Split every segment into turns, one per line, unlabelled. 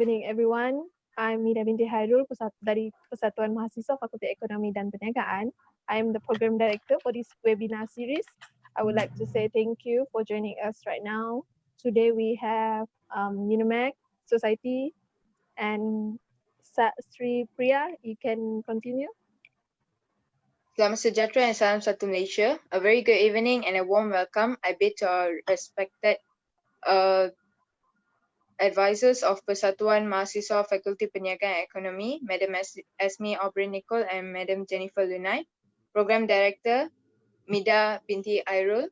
Evening everyone. I'm Mira binti Hairul dari Persatuan Mahasiswa Fakulti Ekonomi dan Perniagaan. I am the program director for this webinar series. I would like to say thank you for joining us right now. Today we have Unimac Society and Sri Priya. You can continue.
Selamat sejahtera and salam satu Malaysia. A very good evening and a warm welcome I bid to our respected advisors of Persatuan Mahasiswa Fakulti Perniagaan Ekonomi, Madam Esme Aubrey-Nicol and Madam Jennifer Lunai, Program Director Mida binti Airul,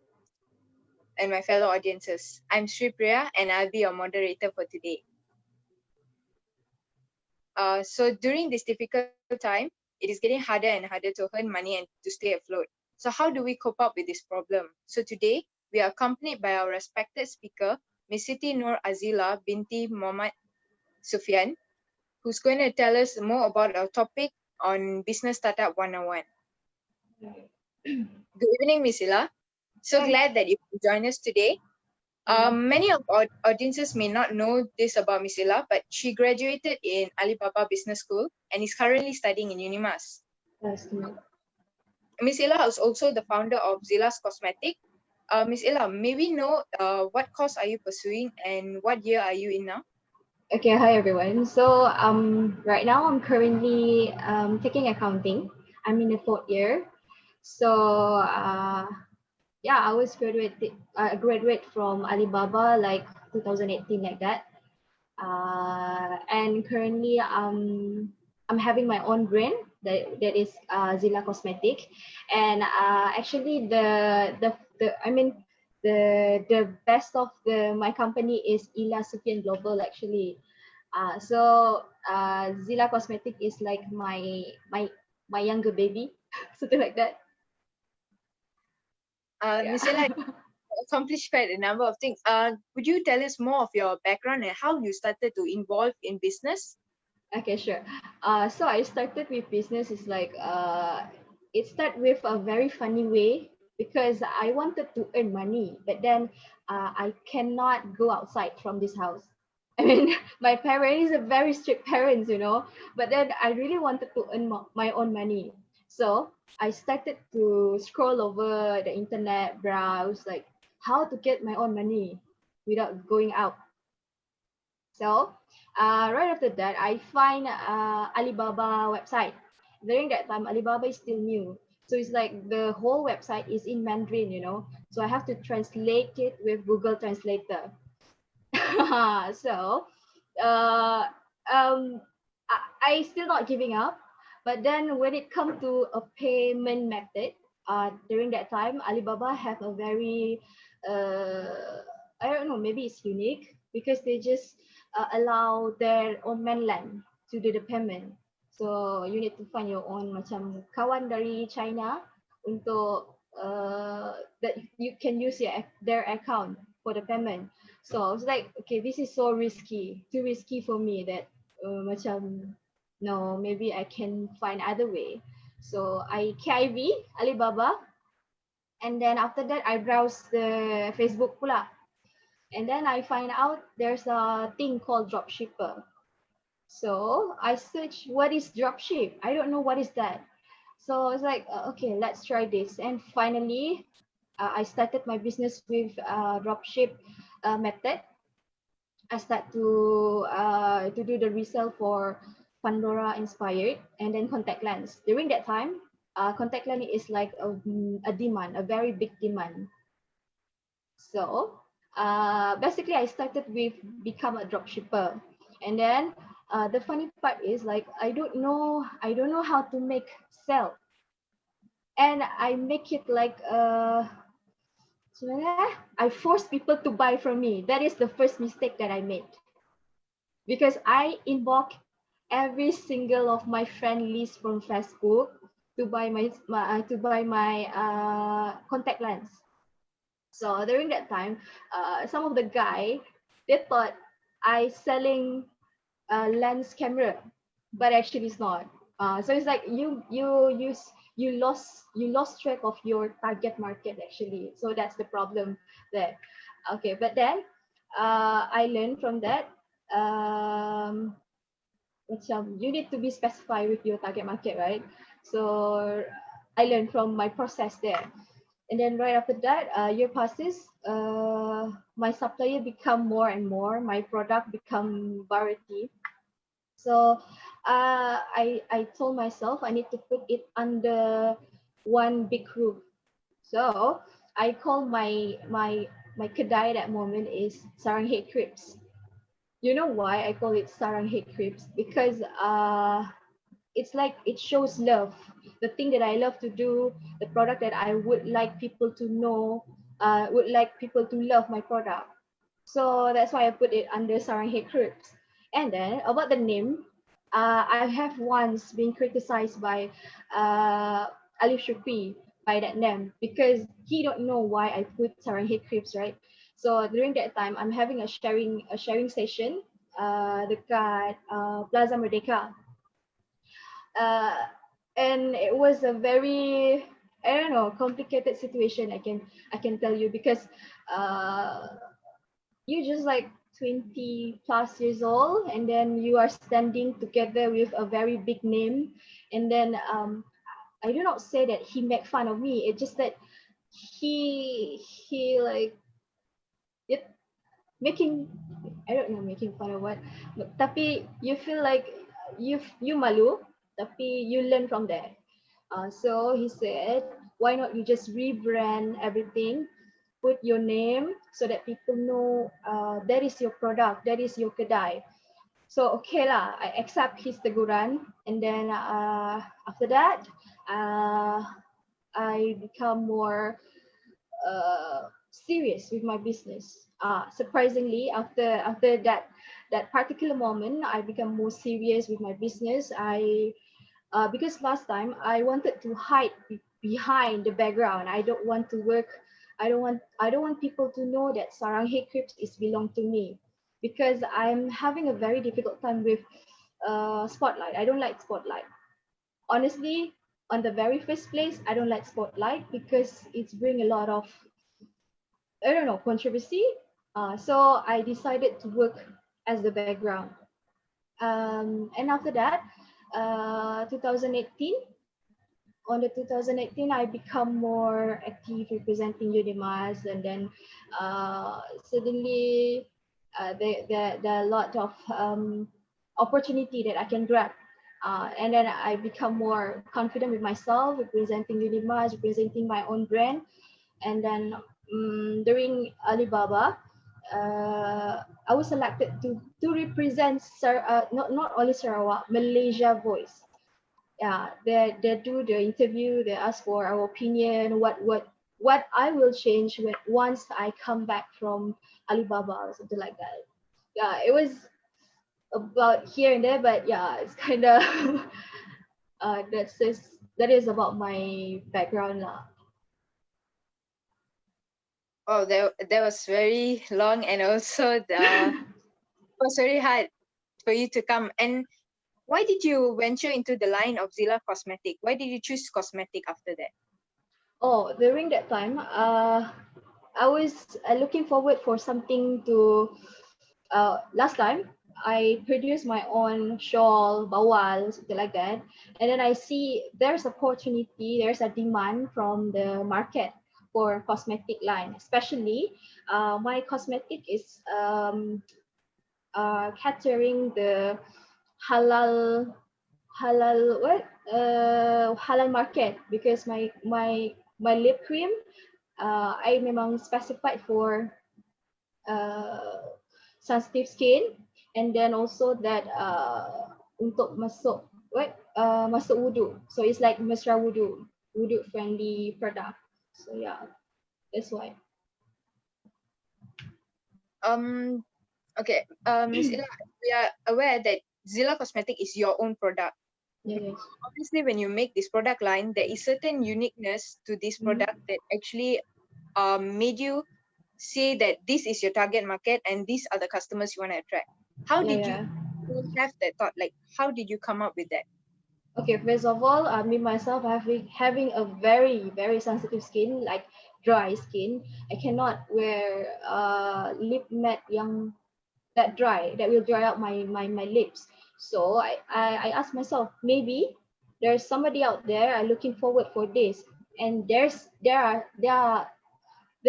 and my fellow audiences. I'm Sri Priya and I'll be your moderator for today. So during this difficult time, it is getting harder and harder to earn money and to stay afloat. So how do we cope up with this problem? So today, we are accompanied by our respected speaker, Ms. Siti Nur Azila binti Muhammad Sufyan, who's going to tell us more about our topic on Business Startup 101. Good evening, Ms. Zila. So glad that you could join us today. Many of our audiences may not know this about Ms. Zila, but she graduated in Alibaba Business School and is currently studying in UNIMAS. Ms. Zila is also the founder of Zila Cosmetics. Ms. Zila, may we know what course are you pursuing and what year are you in now?
Okay, hi everyone. So right now I'm currently taking accounting. I'm in the 4th year. So yeah, I was graduate from Alibaba like 2018 like that. And currently I'm having my own brand that is Zila Cosmetics. And actually the best of my company is Ila Supian Global actually. So Zila Cosmetics is like my younger baby, something like that.
Ms. Zila accomplished quite a number of things. Would you tell us more of your background and how you started to involve in business?
Okay, sure. So I started with business is like it started with a very funny way because I wanted to earn money, but then I cannot go outside from this house. I mean, my parents are very strict parents, but then I really wanted to earn my own money. So I started to scroll over the internet, browse like how to get my own money without going out. So right after that, I find Alibaba website. During that time, Alibaba is still new. So it's like the whole website is in Mandarin, So I have to translate it with Google Translator. So uh, I still not giving up. But then when it comes to a payment method, during that time, Alibaba have a very, I don't know, maybe it's unique because they just allow their own mainland to do the payment. So you need to find your own macam kawan dari China untuk that you can use their account for the payment. So I was like, okay, this is so risky, too risky for me that macam no, maybe I can find other way. So I KIV Alibaba, and then after that I browse the Facebook pula. And then I find out there's a thing called dropshipper. So I search what is dropship. I don't know what is that. So it's like okay, let's try this. And finally, I started my business with dropship method. I start to do the resale for Pandora inspired and then contact lens. During that time, contact lens is like a demand, a very big demand. So basically, I started with become a dropshipper, and then the funny part is like I don't know how to make sell, and I make it like I force people to buy from me. That is the first mistake that I made because I inbox every single of my friend list from Facebook to buy my contact lens. So during that time, some of the guy they thought I selling a lens camera, but actually it's not. So it's like you lost track of your target market actually. So that's the problem there. Okay, but then I learned from that. macam you need to be specified with your target market, right? So I learned from my process there. And then right after that, year passes, my supplier become more and more, my product become variety. So I told myself I need to put it under one big roof. So I call my kedai that moment is Sarang Head Crepes. You know why I call it Sarang Head Crepes? Because it's like it shows love. The thing that I love to do, the product that I would like people to know, would like people to love my product. So that's why I put it under Sarang Head Crepes. And then about the name, I have once been criticized by Alif Shukri by that name because he don't know why I put Sarang Head Crepes, right? So during that time, I'm having a sharing session dekat Plaza Merdeka, uh, and it was a very, I don't know, complicated situation. I can tell you because uh, you just like 20 plus years old, and then you are standing together with a very big name, and then I do not say that he make fun of me. It's just that he like it making, I don't know, making fun of what, but tapi you feel like you malu, tapi you learn from there. So he said, why not you just rebrand everything, put your name so that people know that is your product, that is your kedai. So okay lah, I accept his teguran, and then after that, uh, I become more serious with my business. Surprisingly, after that particular moment, I become more serious with my business. Because last time I wanted to hide behind the background. I don't want to work. I don't want people to know that Sarang Head Crepes is belong to me, because I'm having a very difficult time with spotlight. I don't like spotlight. Honestly, on the very first place, I don't like spotlight because it's bring a lot of, I don't know, controversy. So I decided to work as the background. And after that, 2018, on the 2018, I become more active representing UNIMAS, and then suddenly there are a lot of opportunity that I can grab. And then I become more confident with myself, representing UNIMAS, representing my own brand. And then during Alibaba, I was selected to represent not only Sarawak, Malaysia voice. Yeah, they do the interview. They ask for our opinion. What I will change once I come back from Alibaba or something like that. Yeah, it was about here and there, but yeah, it's kind of that is about my background lah.
Oh, that was very long, and also it was very hard for you to come. And why did you venture into the line of Zila Cosmetic? Why did you choose cosmetic after that?
Oh, during that time, I was looking forward for something to. Last time, I produced my own shawl, bawal, something like that, and then I see there's opportunity, there's a demand from the market for cosmetic line, especially my cosmetic is catering the halal halal market, because my lip cream I memang specified for sensitive skin, and then also that untuk masuk wudu, so it's like mesra wudu friendly product. So yeah, that's why.
Okay. Miss Ila, we are aware that Zila Cosmetic is your own product.
Yes.
Obviously, when you make this product line, there is certain uniqueness to this product that actually made you say that this is your target market and these are the customers you want to attract. How did you have that thought? Like, how did you come up with that?
Okay, first of all, me myself having a very very sensitive skin, like dry skin. I cannot wear lip matte yang that will dry out my lips. So I asked myself, maybe there's somebody out there are looking forward for this, and there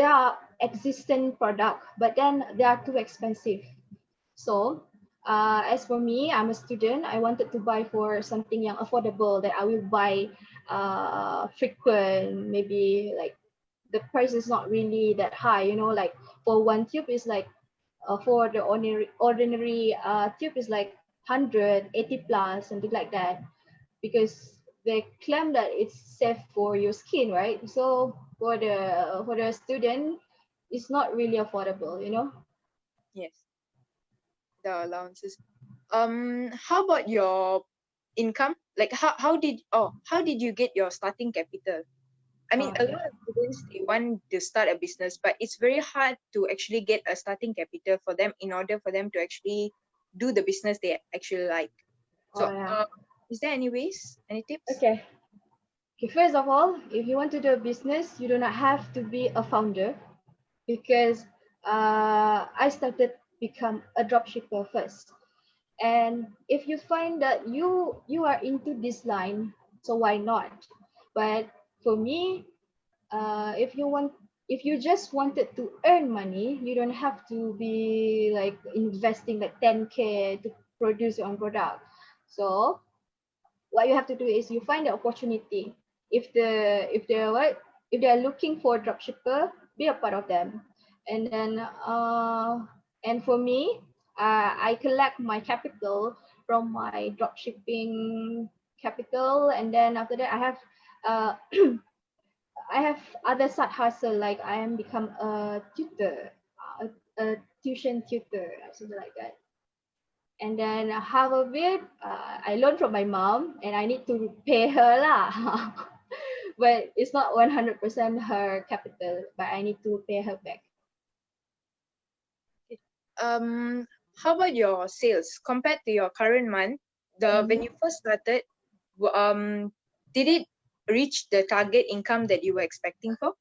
are existing product, but then they are too expensive. So as for me, I'm a student. I wanted to buy for something yang affordable that I will buy frequent, maybe like the price is not really that high, you know, like for one tube is like for the ordinary tube is like 180 plus, something like that, because they claim that it's safe for your skin, right? So for the student, it's not really affordable, you know.
Yes, the allowances. How about your income? Like how did you get your starting capital? I mean, a
Okay.
lot of students, they want to start a business, but it's very hard to actually get a starting capital for them in order for them to actually do the business they actually like.
Oh
So,
yeah.
is there any ways, any tips?
Okay. Okay, first of all, if you want to do a business, you do not have to be a founder, because I started become a dropshipper first. And if you find that you are into this line, so why not? But for me, if you just wanted to earn money, you don't have to be like investing like 10K to produce your own product. So what you have to do is you find the opportunity. If they're what if they're looking for a dropshipper, be a part of them. And then and for me, I collect my capital from my dropshipping capital, and then after that uh, I have other side hustle, like I am become a tutor, a tuition tutor, something like that. And then half of it I learned from my mom, and I need to pay her lah. But it's not 100% her capital, but I need to pay her back.
Um, how about your sales compared to your current month? The when
Mhm.
you first started, did it reach the target income that you were expecting for?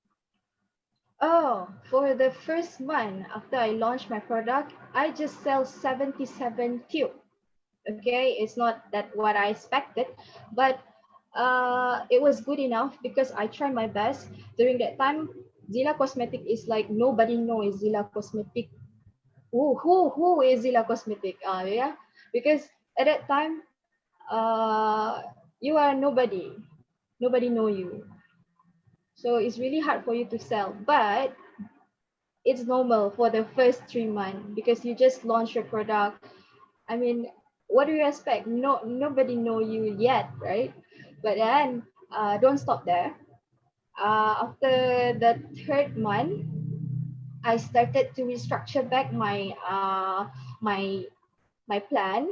Oh, for the first month after I launched my product, I just sell 77 tube. Okay, it's not that what I expected, but it was good enough because I tried my best. During that time, Zila Cosmetic is like nobody knows Zila Cosmetic. Who is Zila Cosmetic? Yeah, because at that time, uh, you are nobody. Nobody know you, so it's really hard for you to sell. But it's normal for the first 3 months because you just launched your product. I mean, what do you expect? No, nobody know you yet, right? But then, don't stop there. After the third month, I started to restructure back my my plan,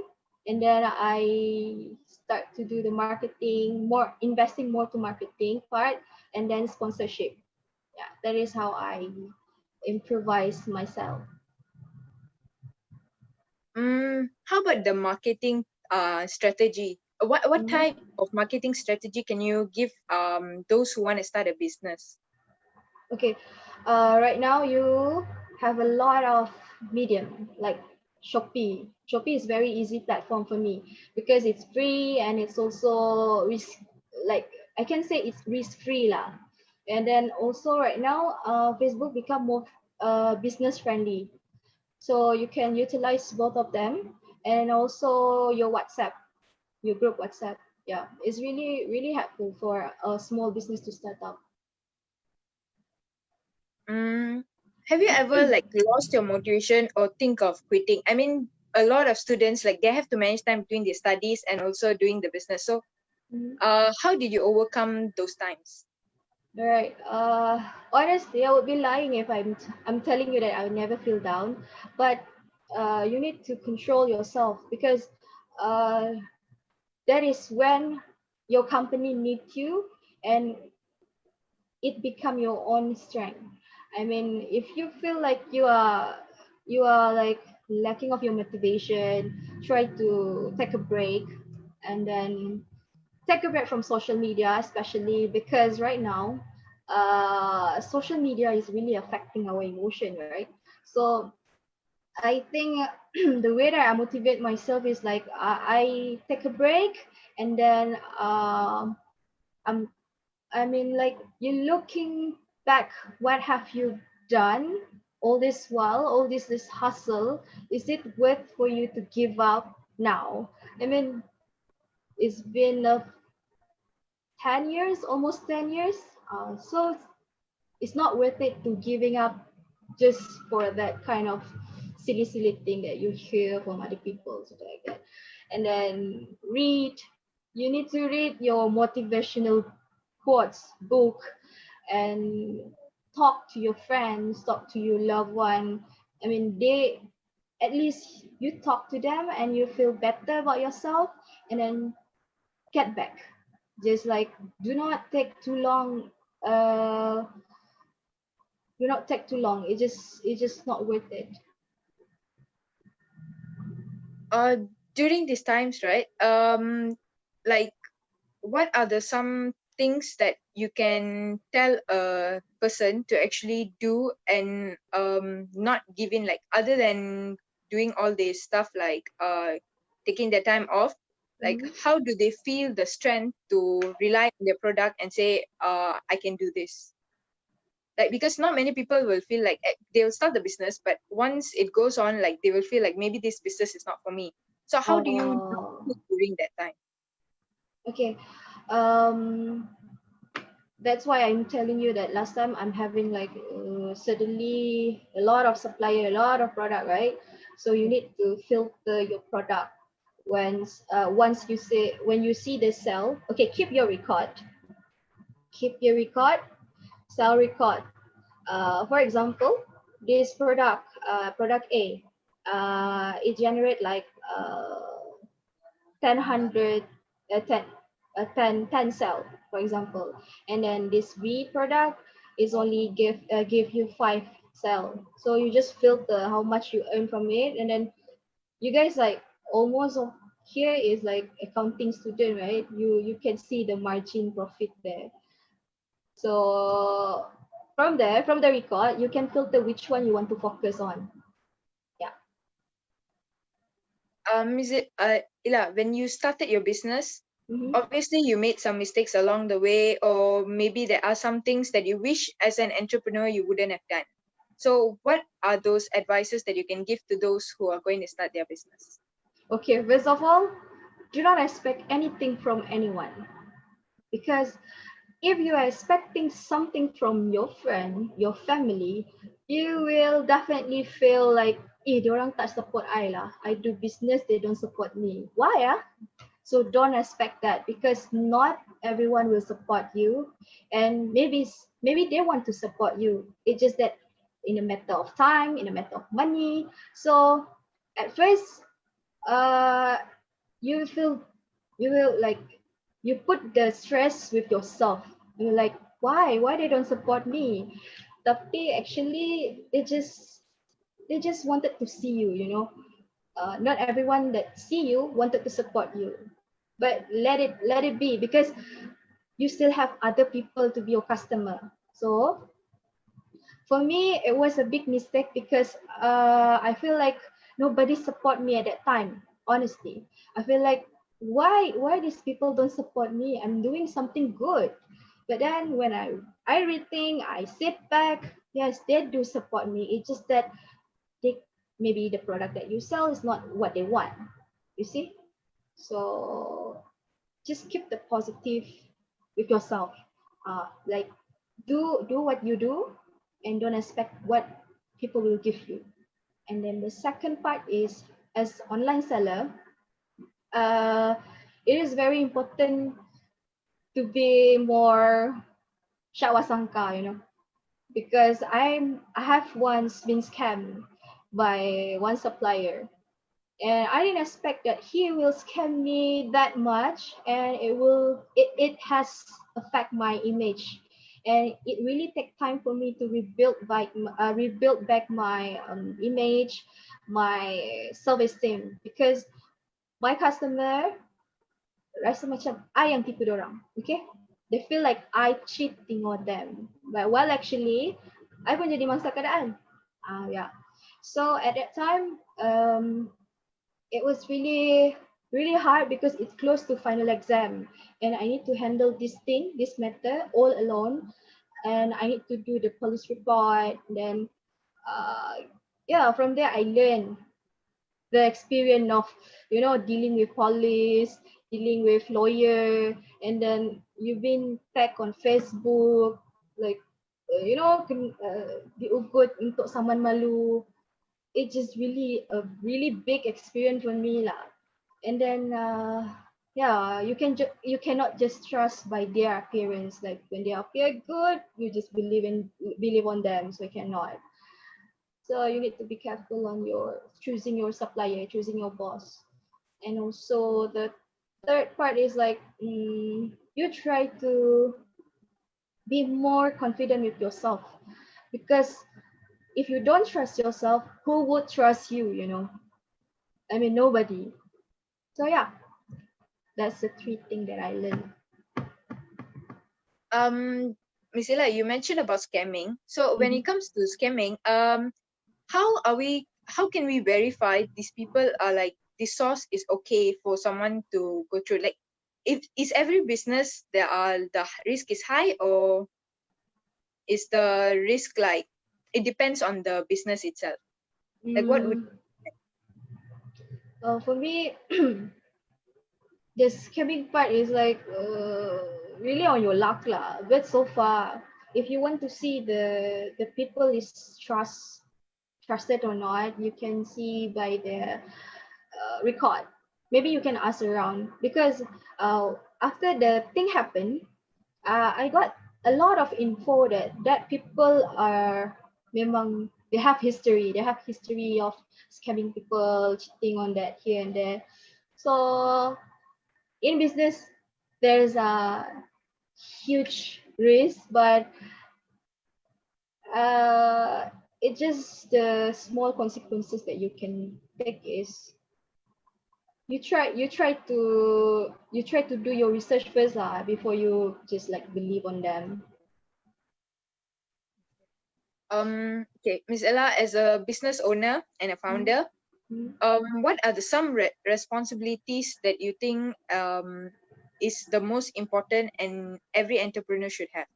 and then I start to do the marketing more, investing more to marketing part, and then sponsorship. Yeah, that is how I improvise myself.
How about the marketing strategy? What
Mhm.
type of marketing strategy can you give those who want to start a business?
Okay, right now you have a lot of medium like Shopee. Shopee is very easy platform for me because it's free, and it's also risk, like I can say it's risk free lah. And then also right now, Facebook become more business friendly, so you can utilize both of them, and also your WhatsApp, your group WhatsApp. Yeah, it's really helpful for a small business to start up.
Mm, have you ever like lost your motivation or think of quitting? I mean, a lot of students like they have to manage time between their studies and also doing the business. So,
Mhm.
how did you overcome those times?
Right. Honestly, I would be lying if I'm telling you that I would never feel down. But you need to control yourself, because uh, that is when your company needs you, and it become your own strength. I mean, if you feel like you are like lacking of your motivation, try to take a break, and then take a break from social media, especially because right now, social media is really affecting our emotion, right? So I think the way that I motivate myself is like I take a break, and then I'm I mean, like, you're looking back, what have you done all this while, all this hustle? Is it worth for you to give up now? I mean, it's been 10 years, almost 10 years. So it's not worth it to giving up just for that kind of silly thing that you hear from other people, something like that. And then you need to read your motivational quotes book, and talk to your friends, talk to your loved one. I mean, they, at least you talk to them and you feel better about yourself, and then get back. Just like, do not take too long. Do not take too long. It's just not worth it.
Uh, During these times, right? Like, what are the some things that you can tell a person to actually do and not giving, like, other than doing all this stuff, like taking their time off, like
Mhm.
how do they feel the strength to rely on their product and say, I can do this? Like, because not many people will feel like, they will start the business, but once it goes on, like, they will feel like maybe this business is not for me. So how do you
Oh,
during that time?
okay. Um, that's why I'm telling you that last time I'm having like suddenly a lot of supplier, a lot of product, right? So you need to filter your product. Once you say, when you see the sell, okay, keep your record, sell record. For example, this product A, it generate like 10 hundred, 10 10 cell, for example, and then this B product is only give you 5 cell. So you just filter how much you earn from it, and then you guys like almost here is like accounting student, right? You can see the margin profit there. So from there, from the record, you can filter which one you want to focus on. Yeah.
Is it Ila, when you started your business,
Mm-hmm.
obviously you made some mistakes along the way, or maybe there are some things that you wish as an entrepreneur you wouldn't have done. So what are those advices that you can give to those who are going to start their business?
Okay, first of all, do not expect anything from anyone, because if you are expecting something from your friend, your family, you will definitely feel like, diorang tak support I lah. I do business, they don't support me. Why ah? So don't expect that, because not everyone will support you, and maybe they want to support you. It's just that in a matter of time, in a matter of money. So at first, uh, you feel you will like you put the stress with yourself. You're like, why they don't support me? Tapi actually they just wanted to see you, you know. Not everyone that see you wanted to support you, but let it be, because you still have other people to be your customer. So for me, it was a big mistake, because I feel like nobody support me at that time. Honestly, I feel like, why these people don't support me? I'm doing something good. But then when I rethink, I sit back. Yes, they do support me. It's just that they, maybe the product that you sell is not what they want. You see, so just keep the positive with yourself. Like, do what you do, and don't expect what people will give you. And then the second part is, as online seller, uh, it is very important to be more syawasangka, you know, because I have once been scammed by one supplier, and I didn't expect that he will scam me that much, and it has affect my image, and it really take time for me to rebuild back my image, my self-esteem, because my customer rasa macam I yang tipu dorang, okay? They feel like I cheating on them, but while actually I pun jadi mangsa keadaan. Yeah. So at that time, it was really hard because it's close to final exam, and I need to handle this matter all alone, and I need to do the police report. Then, yeah, from there I learned the experience of dealing with police, dealing with lawyer, and then you've been tagged on Facebook, like diugut untuk saman malu. It's just really a really big experience for me lah. And then yeah, you cannot just trust by their appearance. Like when they appear good, you just believe on them. So you cannot. So you need to be careful on your choosing your supplier, choosing your boss. And also the third part is like you try to be more confident with yourself, because if you don't trust yourself, who would trust you? I mean, nobody. So yeah, that's the three things that I learned.
Miss Zila, you mentioned about scamming. So when it comes to scamming, how can we verify these people are like the source is okay for someone to go through? Like, if is every business the risk is high, or is the risk like it depends on the business itself? Like what would
For me, the scamming part is like really on your luck lah. But so far, if you want to see the people is trusted or not, you can see by the record. Maybe you can ask around, because after the thing happened, I got a lot of info that people are memang they have history of scamming people, cheating on that here and there. So in business, there's a huge risk, but it's just the small consequences that you can take is you try to do your research first lah before you just like believe on them.
okay, Miss Ella, as a business owner and a founder, what are the some responsibilities that you think is the most important and every entrepreneur should have?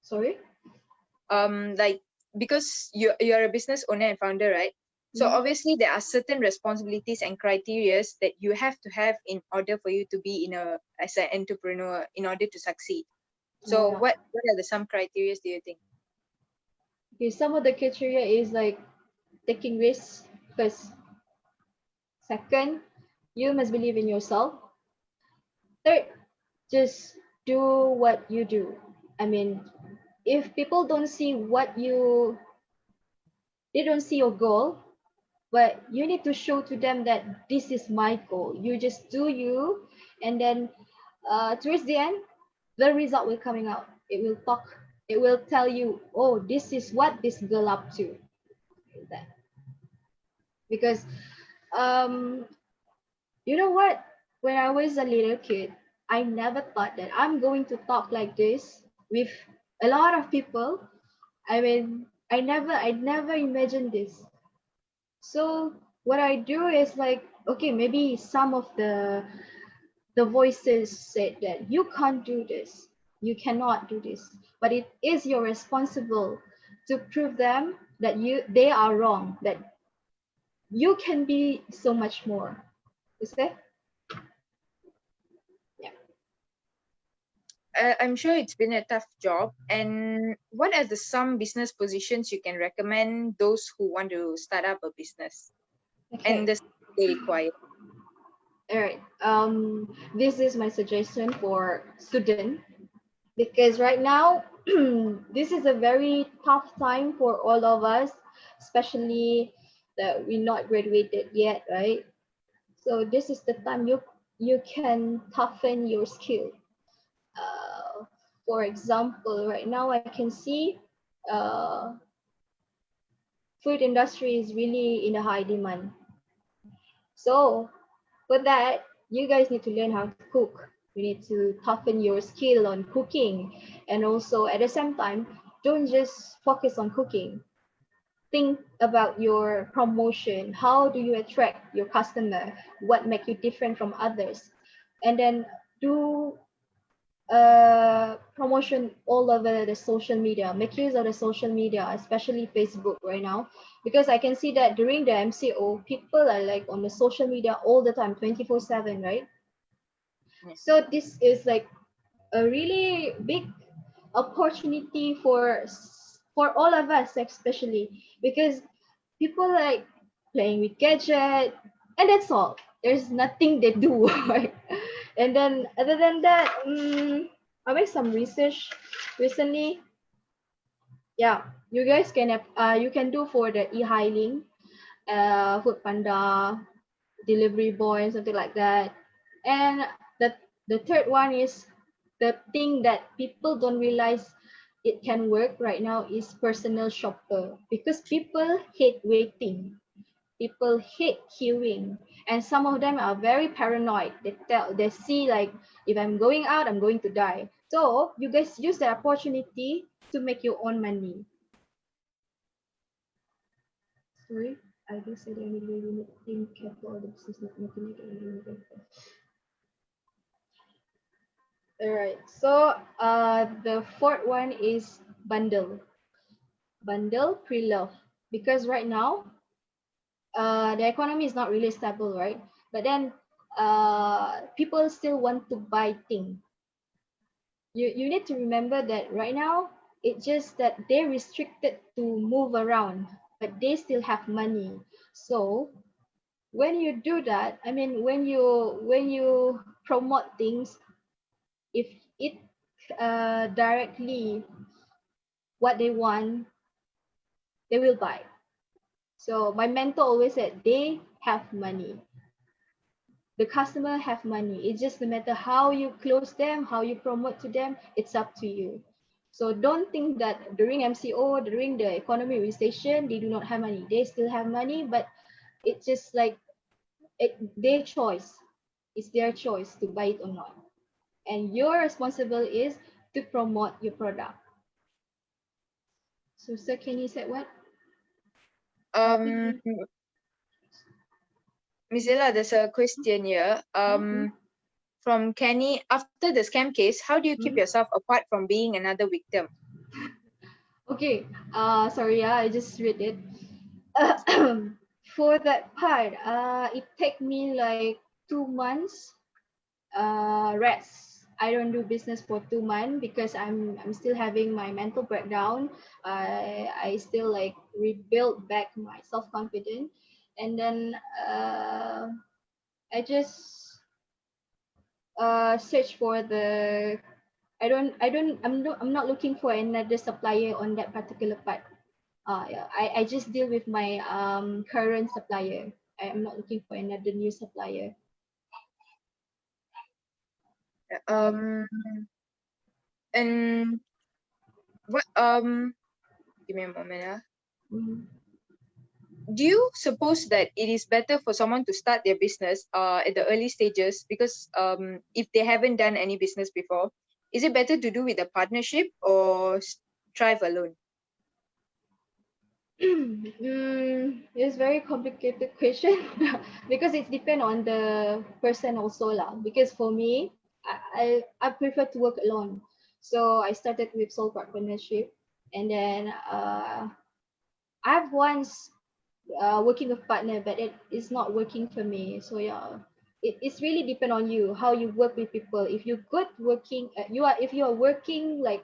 Sorry?
Like, because you're a business owner and founder, right? So obviously there are certain responsibilities and criterias that you have to have in order for you to be as an entrepreneur in order to succeed. So what are the some criterias do you think?
Okay, some of the criteria is like taking risks first. Second, you must believe in yourself. Third, just do what you do. I mean, if people don't see they don't see your goal, but you need to show to them that this is my goal. You just do you, and then towards the end, the result will coming out. It will tell you, oh, this is what this girl up to. Because you know what? When I was a little kid, I never thought that I'm going to talk like this with a lot of people. I mean, I never imagined this. So what I do is like, okay, maybe some of the voices said that you can't do this, you cannot do this, but it is your responsible to prove them that they are wrong, that you can be so much more. Is that? Yeah.
I'm sure it's been a tough job. And what are the some business positions you can recommend those who want to start up a business?
Okay.
And the skills they require?
All right. This is my suggestion for student, because right now this is a very tough time for all of us, especially that we're not graduated yet, right? So this is the time you can toughen your skill. For example, right now I can see uh, food industry is really in a high demand. So for that, you guys need to learn how to cook. You need to toughen your skill on cooking, and also at the same time, don't just focus on cooking. think about your promotion. How do you attract your customer? What make you different from others? And then do promotion all over the social media. Make use of the social media, especially Facebook right now, because I can see that during the MCO, people are like on the social media all the time, 24/7, right?
Yes.
So this is like a really big opportunity for all of us, especially because people like playing with gadget, and that's all. There's nothing they do. Right? And then other than that, I made some research recently. Yeah, you guys can have, you can do for the e-hailing, food panda, delivery boy, and something like that. And the third one is the thing that people don't realize it can work right now is personal shopper, because people hate waiting, people hate queuing, and some of them are very paranoid. They see like, if I'm going out, I'm going to die. So you guys use the opportunity to make your own money. Sorry, I guess I didn't really think careful. This is not making it. All right. So the fourth one is bundle pre-love, because right now the economy is not really stable, right? But then people still want to buy things. You need to remember that right now it's just that they're restricted to move around, but they still have money. So when you do that, I mean, when you promote things, if it directly what they want, they will buy. So my mentor always said they have money. The customer have money. It's just no matter how you close them, how you promote to them, it's up to you. So don't think that during MCO, during the economic recession, they do not have money. They still have money, but it's just like their choice. It's their choice to buy it or not. And your responsibility is to promote your product. So sir, can you say what?
Um, Miss Zila, there's a question here. From Kenny, after the scam case, how do you keep
Mhm.
yourself apart from being another victim?
Okay. Sorry, I just read it. For that part, it take me like 2 months rest. I don't do business for 2 months because I'm still having my mental breakdown. I still like rebuild back my self confidence, and then I just search for the. I'm not looking for another supplier on that particular part. Yeah, I just deal with my current supplier. I'm not looking for another new supplier.
Um, and what give me a moment.
Mhm.
Do you suppose that it is better for someone to start their business at the early stages, because if they haven't done any business before, is it better to do with a partnership or strive alone?
It's very complicated question because it depends on the person also lah. Because for me, I prefer to work alone. So I started with sole partnership, and then I've once working with partner, but it is not working for me. So yeah, it's really depend on you how you work with people. If you good working, if you are working like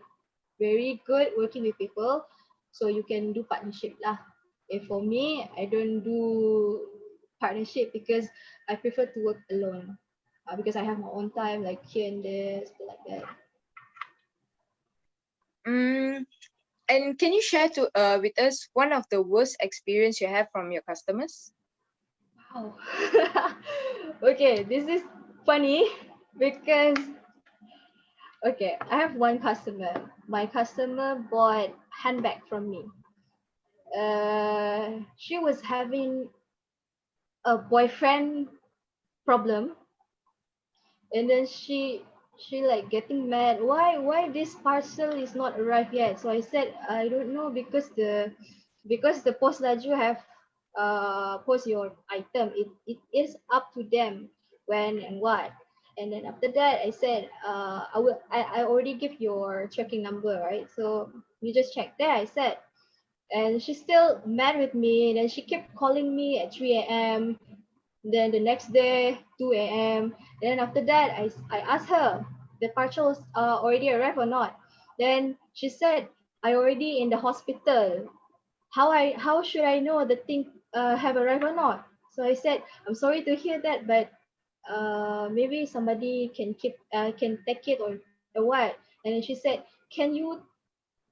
very good working with people, so you can do partnership lah. If for me, I don't do partnership because I prefer to work alone. Because I have my own time, like here and there, stuff like that.
Mm, and can you share with us one of the worst experience you have from your customers?
Wow. Okay, this is funny because okay, I have one customer. My customer bought handbag from me. She was having a boyfriend problem, and then she like getting mad. Why this parcel is not arrived yet? So I said I don't know because because the post laju have post your item, it is up to them when and what. And then after that I said, I already give your tracking number, right? So you just check there, I said. And she's still mad with me, and then she kept calling me at 3 a.m. Then the next day 2 a.m. Then after that I asked her the parcels already arrived or not. Then she said, I already in the hospital. How should I know the thing have arrived or not? So I said, I'm sorry to hear that, but maybe somebody can take it or what. And then she said, can you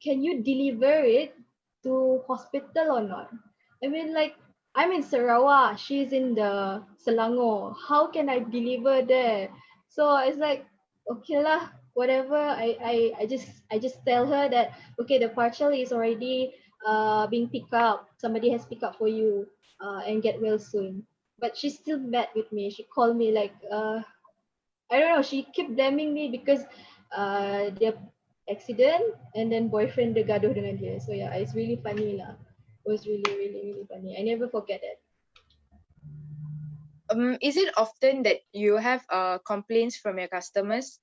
deliver it to hospital or not? I mean, like, I'm in Sarawak, she's in the Selangor. How can I deliver there? So it's like, okay lah, whatever. I just tell her that okay, the parcel is already being picked up. Somebody has picked up for you and get well soon. But she's still mad with me. She called me like I don't know. She kept blaming me because dia accident and then boyfriend dia gaduh dengan dia. So yeah, it's really funny lah. It was really really really funny. I never forget it.
Is it often that you have complaints from your customers?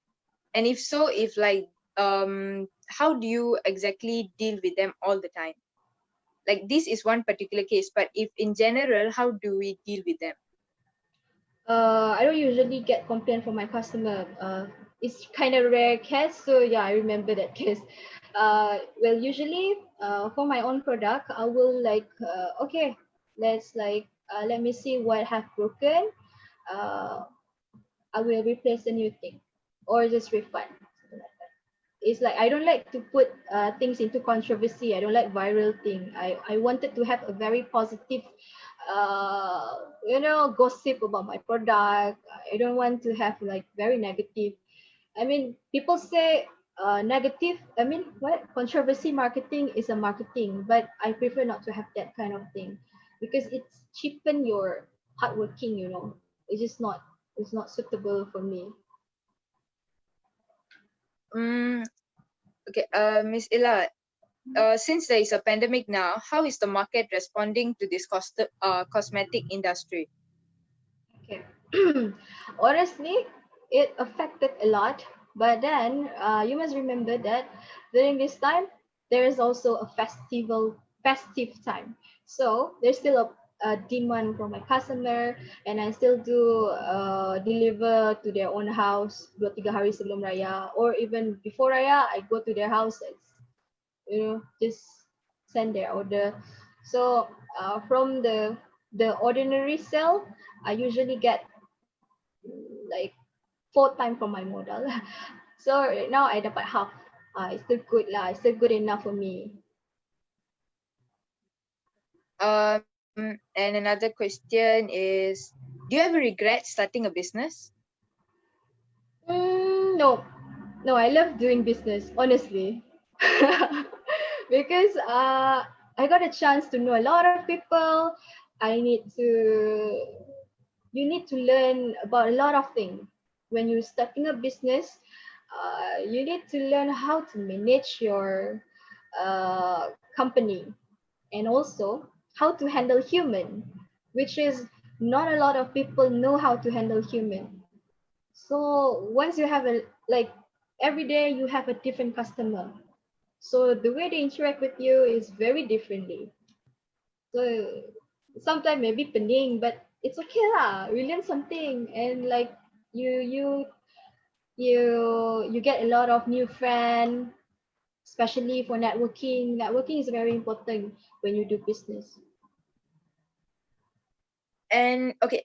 And if so, if like how do you exactly deal with them all the time? Like this is one particular case, but if in general, how do we deal with them?
I don't usually get complaint from my customer. It's kind of rare case, so yeah, I remember that case. Well, usually, for my own product, I will like, okay, let me see what have broken. Uh, I will replace the new thing, or just refund. It's like I don't like to put things into controversy. I don't like viral thing. I wanted to have a very positive gossip about my product. I don't want to have like very negative. I mean, people say negative. I mean, what controversy marketing is a marketing, but I prefer not to have that kind of thing because it's cheapen your hardworking. It's just not. It's not suitable for me.
Okay, Miss Ila, since there is a pandemic now, how is the market responding to this cosmetic industry?
Okay. Honestly, it affected a lot. But then you must remember that during this time, there is also a festive time. So there's still a demand from my customer, and I still do deliver to their own house 2-3 hari sebelum Raya, or even before Raya, I go to their house, just send their order. So from the ordinary sale, I usually get like 4 times from my modal. So right now I dapat half. It's still good lah. It's still good enough for me.
And another question is, do you ever regret starting a business?
No, I love doing business, honestly, because I got a chance to know a lot of people. You need to learn about a lot of things when you're starting a business. You need to learn how to manage your company, and also how to handle human, which is not a lot of people know how to handle human. So once you have every day you have a different customer, so the way they interact with you is very differently. So sometimes maybe pening, but it's okay lah. We learn something, and like you you you get a lot of new friends, especially for networking. Networking is very important when you do business.
And okay,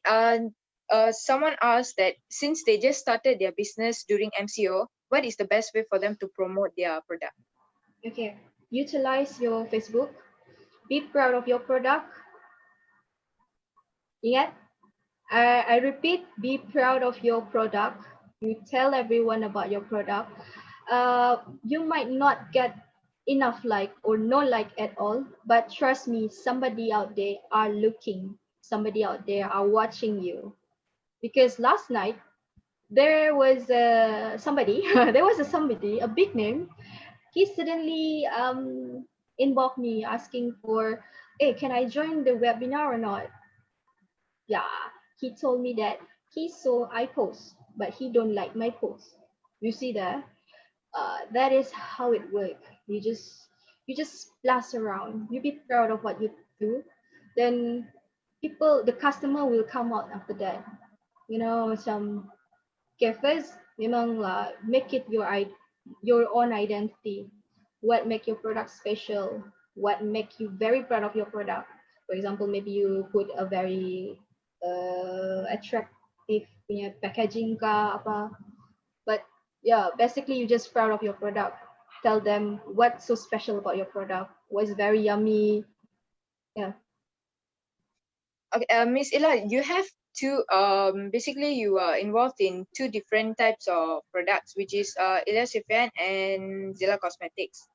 someone asked that since they just started their business during MCO, what is the best way for them to promote their product?
Okay, utilize your Facebook. Be proud of your product. Ingat, I repeat, be proud of your product. You tell everyone about your product. You might not get enough like or no like at all, but trust me, somebody out there are looking. Somebody out there are watching you. Because last night there was somebody, there was somebody, a big name. He suddenly inbox me asking for, hey, can I join the webinar or not? Yeah, he told me that he saw I post, but he don't like my post. You see that? That is how it works. You just blast around. You be proud of what you do, then the customer will come out after that. You know, macam okay, first memang make it your own identity. What make your product special? What make you very proud of your product? For example, maybe you put a very attractive punya packaging kah apa. But yeah, basically you just proud of your product. Tell them what's so special about your product. What's very yummy. Yeah.
Okay, Miss Ella, you have two. Basically, you are involved in two different types of products, which is Ella and Zila Cosmetics.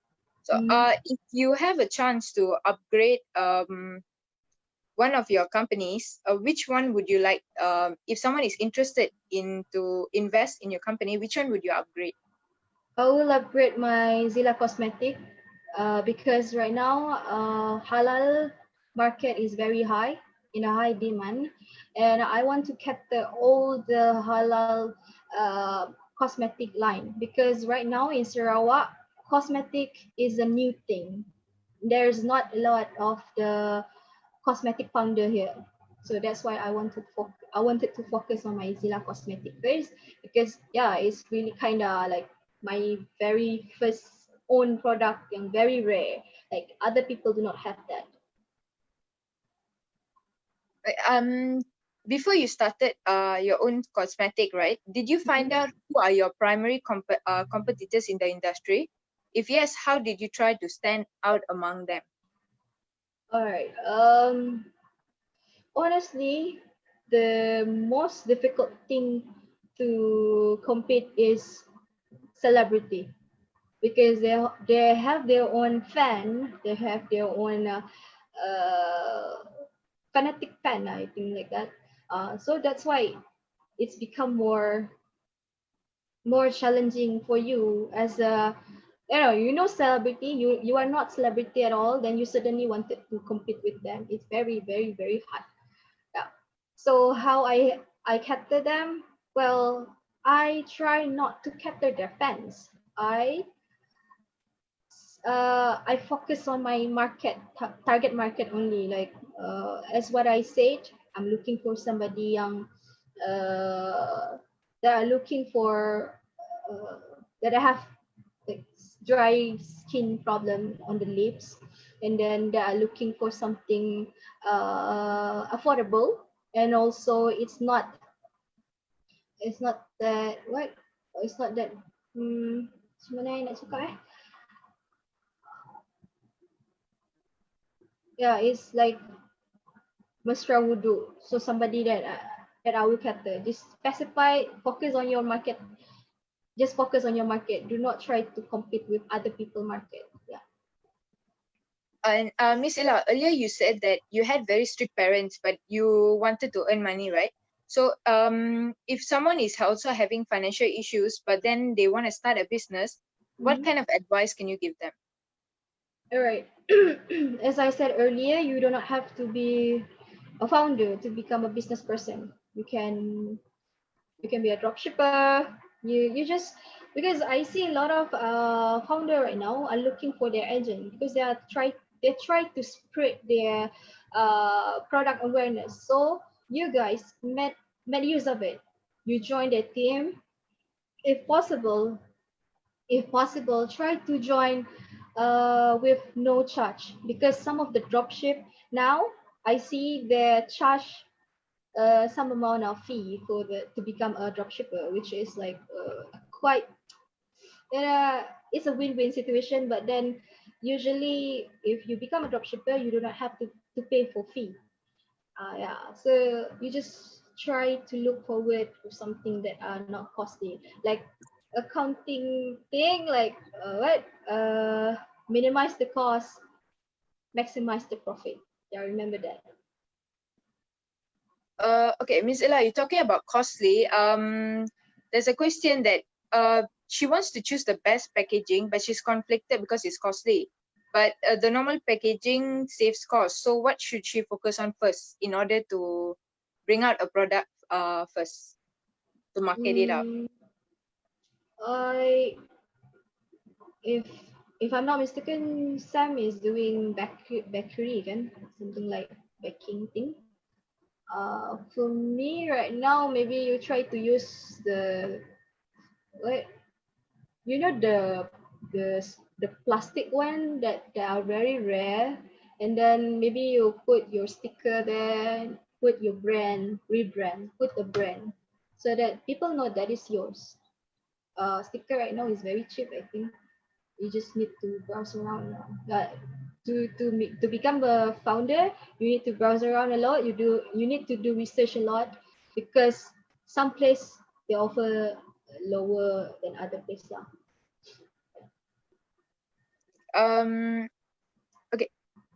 So,
Mm.
if you have a chance to upgrade one of your companies, which one would you like? If someone is interested in to invest in your company, which one would you upgrade?
I will upgrade my Zila Cosmetic because right now halal market is very high, in a high demand, and I want to capture all the halal cosmetic line because right now in Sarawak cosmetic is a new thing. There's not a lot of the cosmetic founder here. So that's why I wanted to focus on my Zila Cosmetic first because yeah, it's really kind of like my very first own product yang very rare. Like other people do not have that.
Before you started your own cosmetic, right? Did you find out who are your primary competitors in the industry? If yes, how did you try to stand out among them?
All right. Honestly, the most difficult thing to compete is celebrity because they have their own fan, they have their own uh, fanatic fan, I think like that. So that's why it's become more challenging for you as a celebrity. You are not celebrity at all. Then you suddenly wanted to compete with them. It's very very very hard. Yeah. So how I capture them? Well, I try not to capture their fans. I focus on my target market only. Like as what I said, I'm looking for somebody young that are looking for that have like dry skin problem on the lips, and then they are looking for something affordable, and also it's not that what it's not that macam mana I nak cakap yeah, it's like mesra wudu. So somebody that I will cater. Just specify, focus on your market. Just focus on your market. Do not try to compete with other people market. Yeah.
And Miss Ella, earlier you said that you had very strict parents, but you wanted to earn money, right? So if someone is also having financial issues, but then they want to start a business, what kind of advice can you give them?
All right. As I said earlier, you do not have to be a founder to become a business person. You can be a dropshipper. You just because I see a lot of founder right now are looking for their agent because they try to spread their product awareness. So you guys made use of it. You join their team. If possible, try to join with no charge because some of the dropship now I see they charge some amount of fee to become a dropshipper, which is like quite it's a win-win situation. But then usually if you become a dropshipper, you do not have to pay for fee. Yeah, so you just try to look forward for something that are not costly, like accounting thing, like minimize the cost, maximize the profit. Yeah, remember that.
Okay, Miss Ella, you're talking about costly. There's a question that she wants to choose the best packaging, but she's conflicted because it's costly. but the normal packaging saves cost. So what should she focus on first in order to bring out a product first to market it out?
Mm, I if if I'm not mistaken, Sam is doing bakery kan, something like baking thing. For me right now, maybe you try to use the what you know the plastic one that are very rare, and then maybe you put your sticker there, put your brand, rebrand, put the brand, so that people know that is yours. Sticker right now is very cheap, I think. You just need to browse around now. To become a founder, you need to browse around a lot. You need to do research a lot, because some place they offer lower than other place lah.
Um, okay,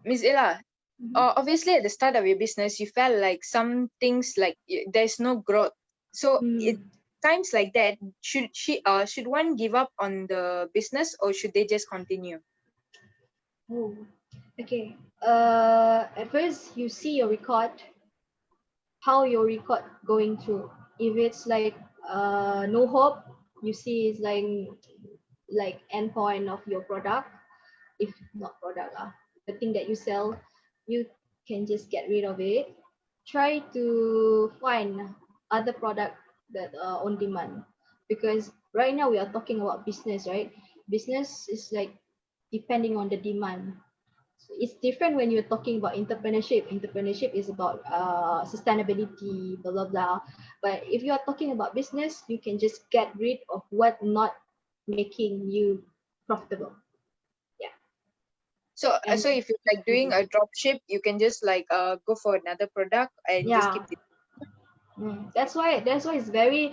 Miss Ella,
Mhm.
obviously at the start of your business, you felt like some things like there's no growth. So it
Mm.
times like that, should one give up on the business or should they just continue?
Oh, okay. At first you see your record, how your record going through. If it's like no hope, you see it's like end point of your product. If not product the thing that you sell, you can just get rid of it. Try to find other product that are on demand, because right now we are talking about business, right? Business is like depending on the demand. So it's different when you're talking about entrepreneurship. Entrepreneurship is about sustainability, blah blah blah. But if you are talking about business, you can just get rid of what not making you profitable. Yeah.
So
And
so if you're like doing a drop ship, you can just like go for another product and just
yeah,
keep it.
that's why it's very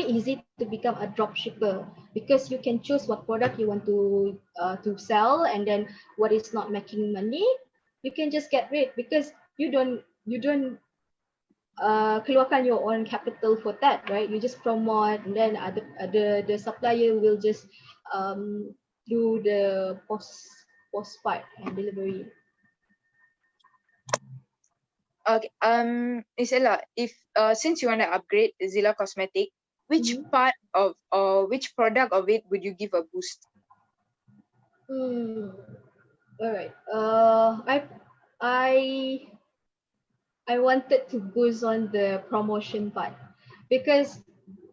easy to become a drop shipper, because you can choose what product you want to sell, and then what is not making money, you can just get rid, because you don't keluarkan your own capital for that, right? You just promote, and then the supplier will just um do the post part and delivery.
Okay. Isela, if since you want to upgrade Zila Cosmetic, which
Mm-hmm.
part of or which product of it would you give a boost?
Hmm. All right. I I wanted to boost on the promotion part, because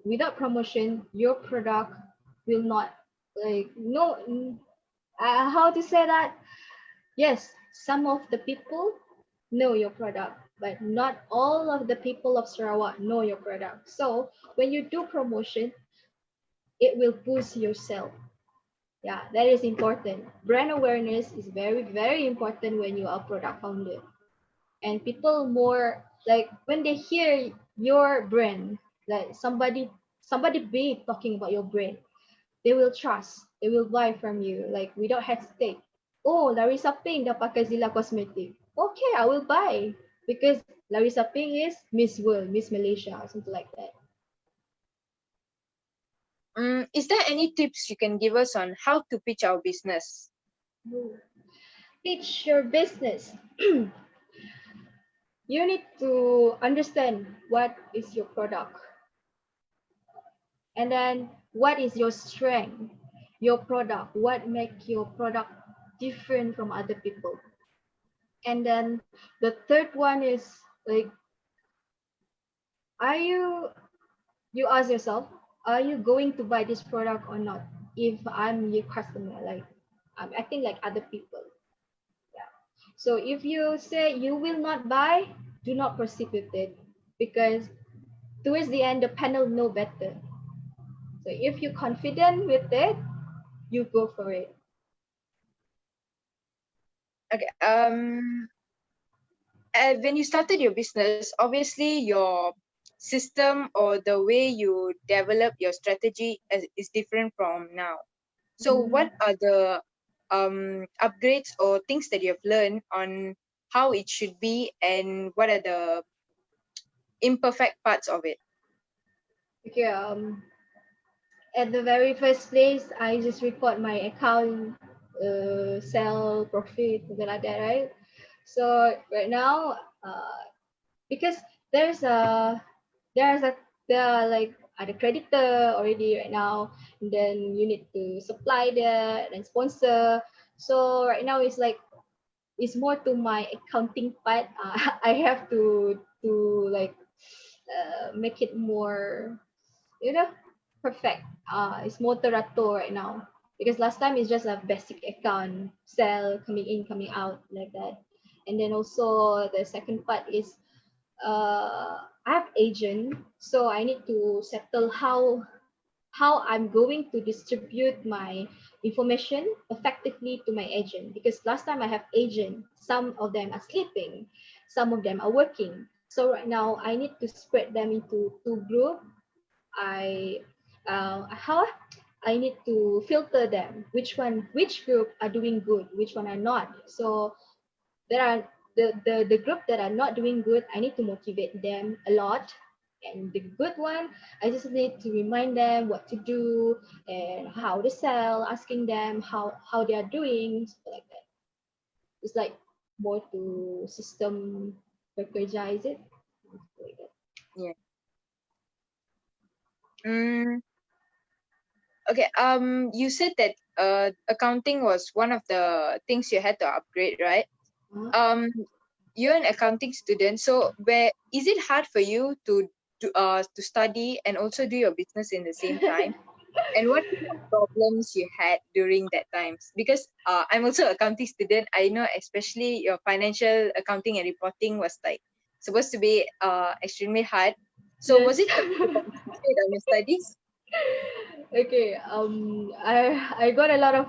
without promotion, your product will not like no. How to say that? Yes, some of the people know your product, but not all of the people of Sarawak know your product. So when you do promotion, it will boost your sale. Yeah, that is important. Brand awareness is very important when you are a product founder. And people more like when they hear your brand, like somebody big talking about your brand, they will trust, they will buy from you like without hesitate. Oh, Larissa Ping dah pakai Zila Cosmetic, okay, I will buy, because Larissa Ping is Miss World, Miss Malaysia, something like that.
Is there any tips you can give us on how to pitch our business?
Pitch your business. You need to understand what is your product, and then what is your strength, your product, what make your product different from other people. And then the third one is like, are you ask yourself, are you going to buy this product or not? If I'm your customer, like I'm acting like other people. Yeah. So if you say you will not buy, do not proceed with it, because towards the end the panel know better. So if you're confident with it, you go for it.
Okay. When you started your business, obviously your system or the way you develop your strategy is different from now. So
Mm.
what are the upgrades or things that you have learned on how it should be and what are the imperfect parts of it?
Okay. At the very first place, I just record my account sell profit, something like that, right? So right now, because there's a there's a the like the creditor already right now, and then you need to supply that and sponsor. So right now it's more to my accounting part. I have to like make it more, you know, perfect. It's more terato right now because last time it's just a basic account, sell, coming in, coming out, like that. And then also the second part is I have agent, so I need to settle how I'm going to distribute my information effectively to my agent, because last time I have agent, some of them are sleeping, some of them are working. So right now I need to spread them into two group. I how I need to filter them, which group are doing good, which one are not. So there are the group that are not doing good, I need to motivate them a lot. And the good one, I just need to remind them what to do and how to sell, asking them how they are doing, something like that. It's like more to system recognize it, like that.
Yeah. Mm, okay. You said that accounting was one of the things you had to upgrade, right?
Uh,
Um, you're an accounting student, so where is it hard for you to study and also do your business in the same time? And what kind of problems you had during that times? Because I'm also accounting student. I know especially your financial accounting and reporting was like supposed to be extremely hard. So
yes.
was it tough to concentrate on your studies?
Okay. I got a lot of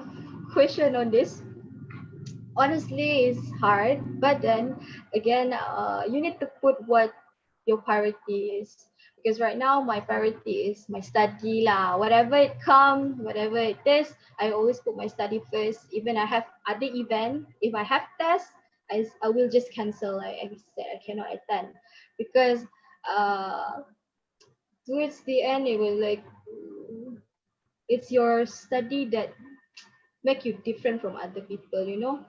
question on this. Honestly, it's hard, but then again, you need to put what your priority is, because right now my priority is my study lah. Whatever it comes, whatever it is, I always put my study first. Even I have other event, if I have tests, I will just cancel. Like I said, I cannot attend because uh towards the end it will like it's your study that make you different from other people, you know.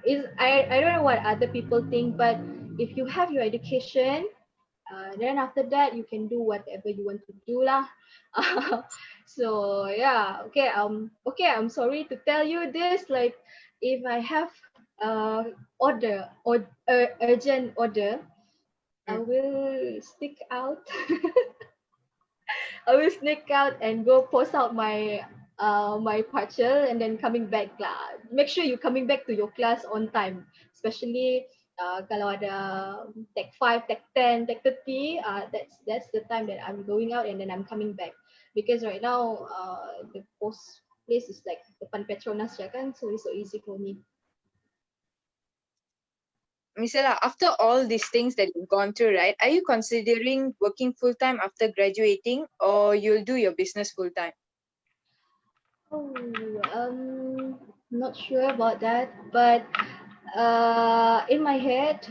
Is I don't know what other people think, but if you have your education, then after that you can do whatever you want to do lah. So yeah, okay, I'm sorry to tell you this, like if I have order or urgent order, I
Mm.
will stick out. I will sneak out and go post out my parcel and then coming back lah. Make sure you coming back to your class on time. Especially kalau ada Tech 5, Tech 10, Tech 30, that's the time that I'm going out and then I'm coming back. Because right now the post place is like depan Petronas ya kan, so it's so easy for me.
Misela, after all these things that you've gone through, right? Are you considering working full time after graduating, or you'll do your business full time?
Oh, not sure about that, but in my head,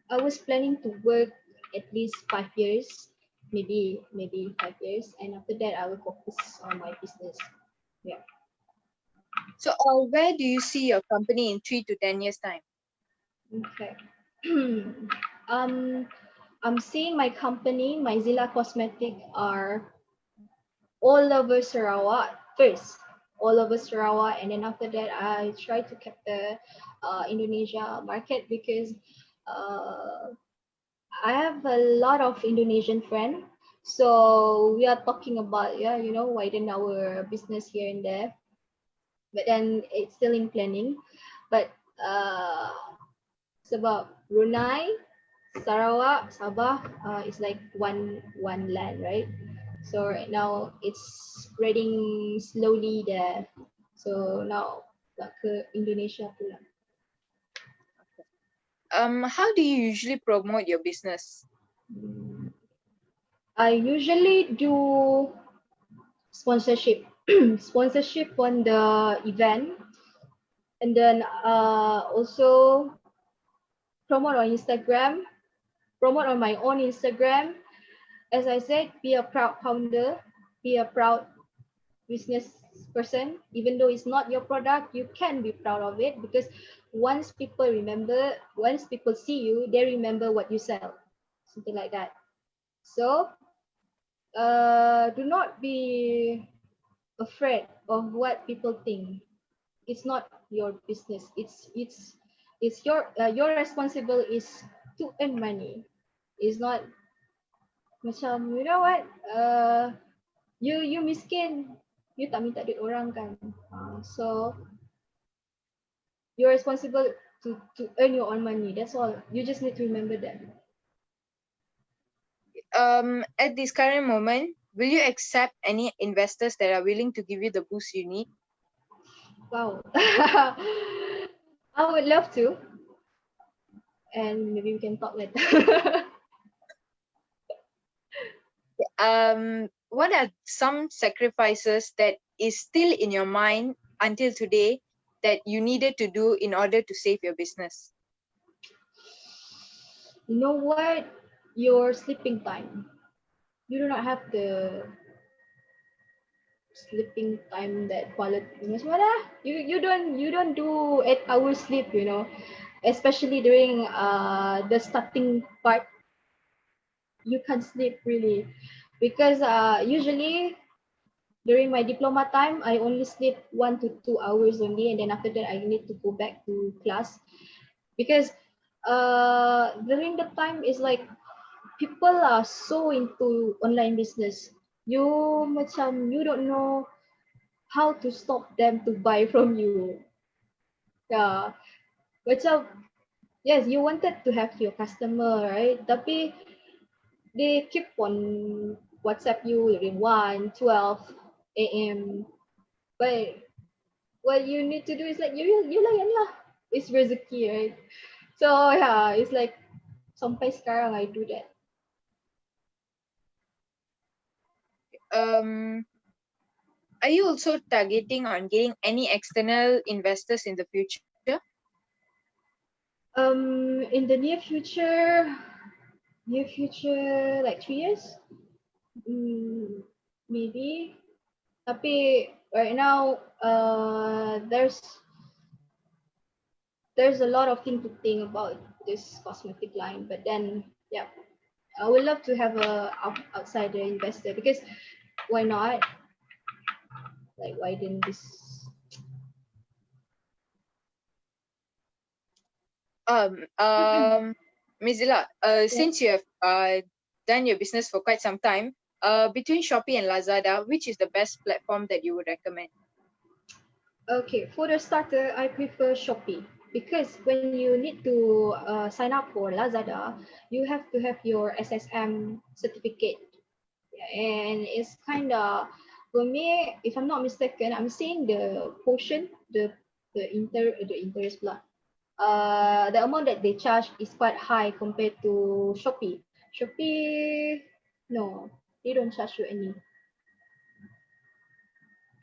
I was planning to work at least 5 years, maybe 5 years, and after that, I will focus on my business. Yeah.
So, where do you see your company in 3 to 10 years time?
Okay. um, I'm seeing my company, my Zila Cosmetics, are all over Sarawak first, all over Sarawak, and then after that, I try to cap the Indonesia market because uh, I have a lot of Indonesian friends. So we are talking about, yeah, you know, widen our business here and there, but then it's still in planning. But uh, it's about Brunei, Sarawak, Sabah, is like one land, right? So right now it's spreading slowly there. So now nak ke Indonesia pula.
How do you usually promote your business?
I usually do sponsorship, sponsorship on the event, and then also promote on Instagram, promote on my own Instagram. As I said, be a proud founder, be a proud business person, even though it's not your product, you can be proud of it, because once people see you, they remember what you sell, something like that. So do not be afraid of what people think. It's not your business. It's your responsible is to earn money. It's not macam, you know what, you miskin, you tak minta duit orang kan. So you're responsible to earn your own money. That's all. You just need to remember that.
At this current moment, will you accept any investors that are willing to give you the boost you need?
Wow. I would love to. And maybe we can talk later.
What are some sacrifices that is still in your mind until today that you needed to do in order to save your business?
You know what? Your sleeping time. You do not have the sleeping time that quality. Macam mana? You don't do 8 hours sleep, you know. Especially during the starting part, you can't sleep really, because usually during my diploma time, I only sleep 1 to 2 hours only, and then after that I need to go back to class, because during the time is like people are so into online business. You don't know how to stop them to buy from you. Yeah, macam yes, you wanted to have your customer, right? Tapi they keep on WhatsApp you during 1, 12 a.m. But what you need to do is like you layan lah. It's rezeki, right? So yeah, it's like sampai sekarang I do that.
Are you also targeting on getting any external investors in the future?
In the near future like 3 years, maybe. Tapi right now, there's a lot of thing to think about this cosmetic line. But then, yeah, I would love to have a outsider investor, because why not? Like, why didn't this?
Ms. Zila, since you have done your business for quite some time, between Shopee and Lazada, which is the best platform that you would recommend?
Okay, for the starter, I prefer Shopee, because when you need to sign up for Lazada, you have to have your SSM certificate. And it's kind of, for me, if I'm not mistaken, I'm seeing the portion, the interest block. The amount that they charge is quite high compared to Shopee. Shopee, no, they don't charge you any.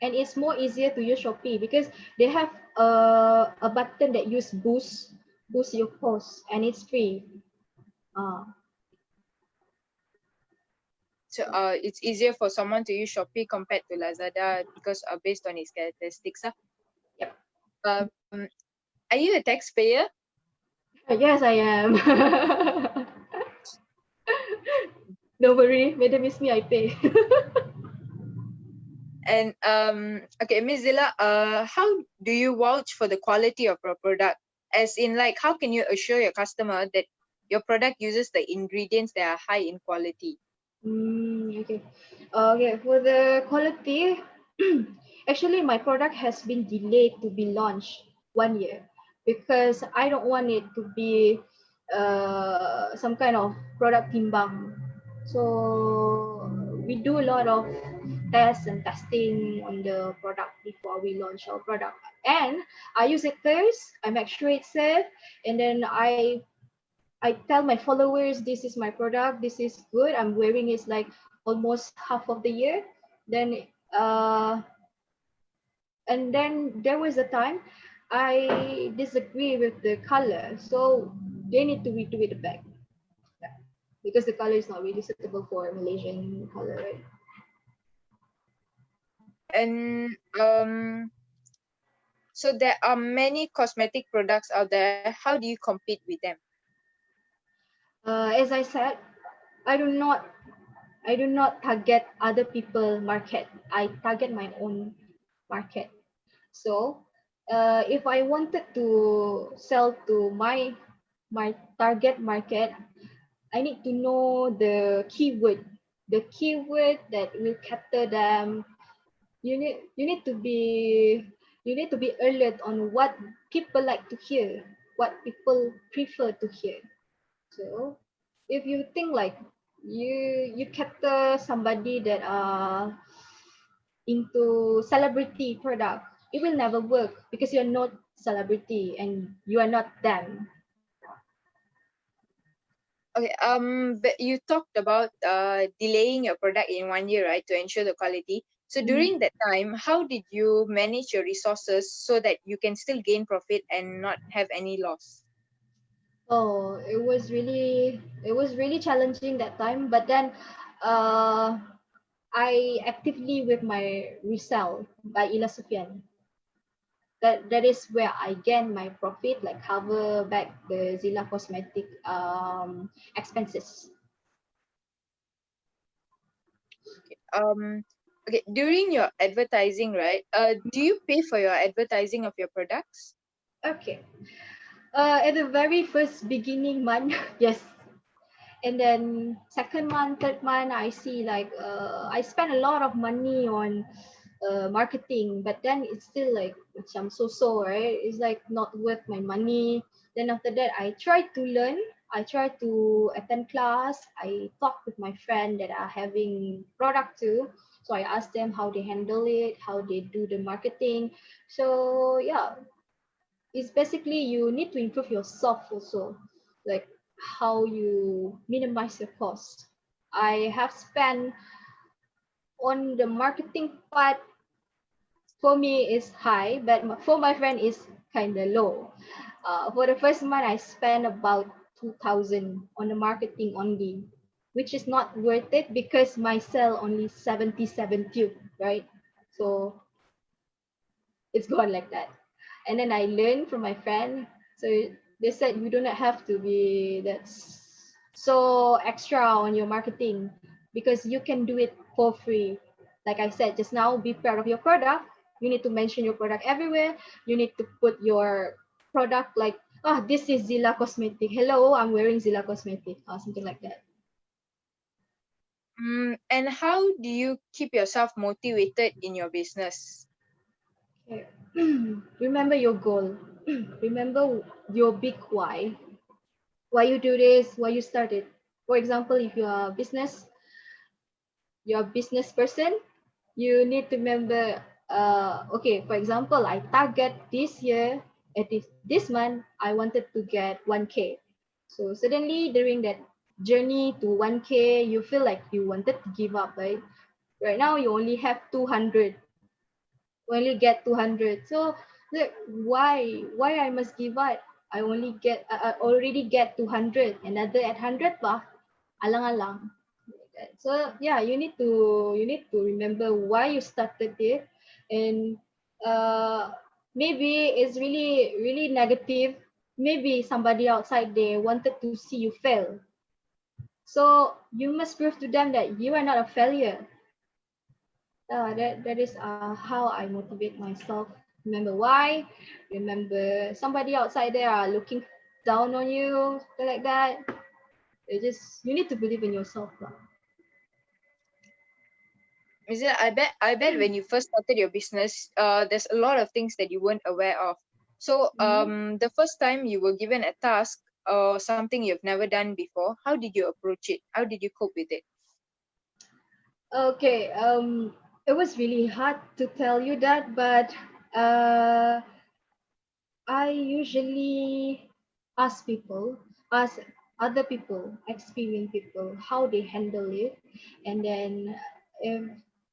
And it's more easier to use Shopee, because they have a button that use boost your post, and it's free.
So it's easier for someone to use Shopee compared to Lazada because based on its characteristics.
Yep.
Are you a taxpayer?
Yes, I am. Don't worry, madam is me, I pay.
And okay, Ms. Zila, how do you vouch for the quality of your product? As in, like, how can you assure your customer that your product uses the ingredients that are high in quality?
Okay. Okay, for the quality, actually my product has been delayed to be launched 1 year, because I don't want it to be some kind of product timbang. So we do a lot of tests and testing on the product before we launch our product. And I use it first, I make sure it's safe, and then I tell my followers this is my product, this is good. I'm wearing it like almost half of the year. Then and then there was a time I disagree with the color, so they need to redo it back. Yeah. Because the color is not really suitable for Malaysian color, right?
And so there are many cosmetic products out there. How do you compete with them?
As I said, I do not I do not target other people market. I target my own market. So if I wanted to sell to my target market, I need to know the keyword that will capture them. You need to be alert on what people like to hear, what people prefer to hear. So if you think like you capture somebody that are into celebrity product, it will never work because you're not celebrity and you are not them.
Okay, but you talked about delaying your product in 1 year, right, to ensure the quality. So
Mhm.
during that time, how did you manage your resources so that you can still gain profit and not have any loss?
Oh, it was really challenging that time. But then, uh, I actively with my resell by Ila Sufyan. That is where I gain my profit, like cover back the Zila Cosmetic expenses.
Um, okay, during your advertising, right? Do you pay for your advertising of your products?
Okay. At the very first beginning month, yes. And then second month, third month, I see like I spend a lot of money on marketing, but then it's still like macam so right. It's like not worth my money. Then after that, I try to learn. I try to attend class. I talk with my friend that are having product too. So I ask them how they handle it, how they do the marketing. So yeah, it's basically you need to improve yourself also, like how you minimize your cost. I have spent on the marketing part, for me is high, but for my friend is kind of low. For the first month I spent about 2,000 on the marketing only, which is not worth it because my sale only 77 tube, right? So it's gone like that. And then I learned from my friend. So they said you do not have to be that so extra on your marketing because you can do it for free. Like I said just now, be proud of your product. You need to mention your product everywhere. You need to put your product like, oh, this is Zila Cosmetic. Hello, I'm wearing Zila Cosmetic or something like that.
And how do you keep yourself motivated in your business?
Okay. Remember your goal. Remember your big why you do this, why you started. For example, if you're a business person, you need to remember, okay, for example, I target this year, at this month, I wanted to get 1K. So suddenly during that journey to 1K, you feel like you wanted to give up, right? Right now, you only have 200, only get 200. So like, why I must give up? I already get 200, another at 100 bah, alang-alang. So yeah, you need to remember why you started it, and uh maybe it's really negative. Maybe somebody outside there wanted to see you fail. So you must prove to them that you are not a failure. That is how I motivate myself. Remember why? Remember somebody outside there are looking down on you, something like that. You need to believe in yourself lah.
Is it? I bet when you first started your business, there's a lot of things that you weren't aware of. So,
Mhm.
the first time you were given a task or something you've never done before, how did you approach it? How did you cope with it?
Okay, it was really hard to tell you that, but uh, I usually ask people, ask other people, experienced people, how they handle it, and then if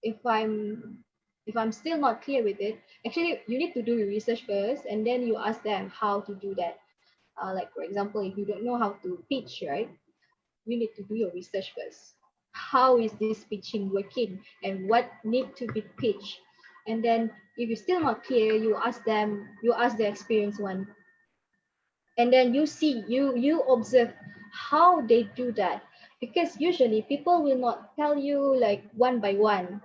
if I'm if I'm still not clear with it, actually you need to do your research first, and then you ask them how to do that. Like for example, if you don't know how to pitch, right? You need to do your research first. How is this pitching working and what need to be pitched? And then if you're still not clear, you ask them, you ask the experienced one. And then you see, you observe how they do that. Because usually people will not tell you like one by one,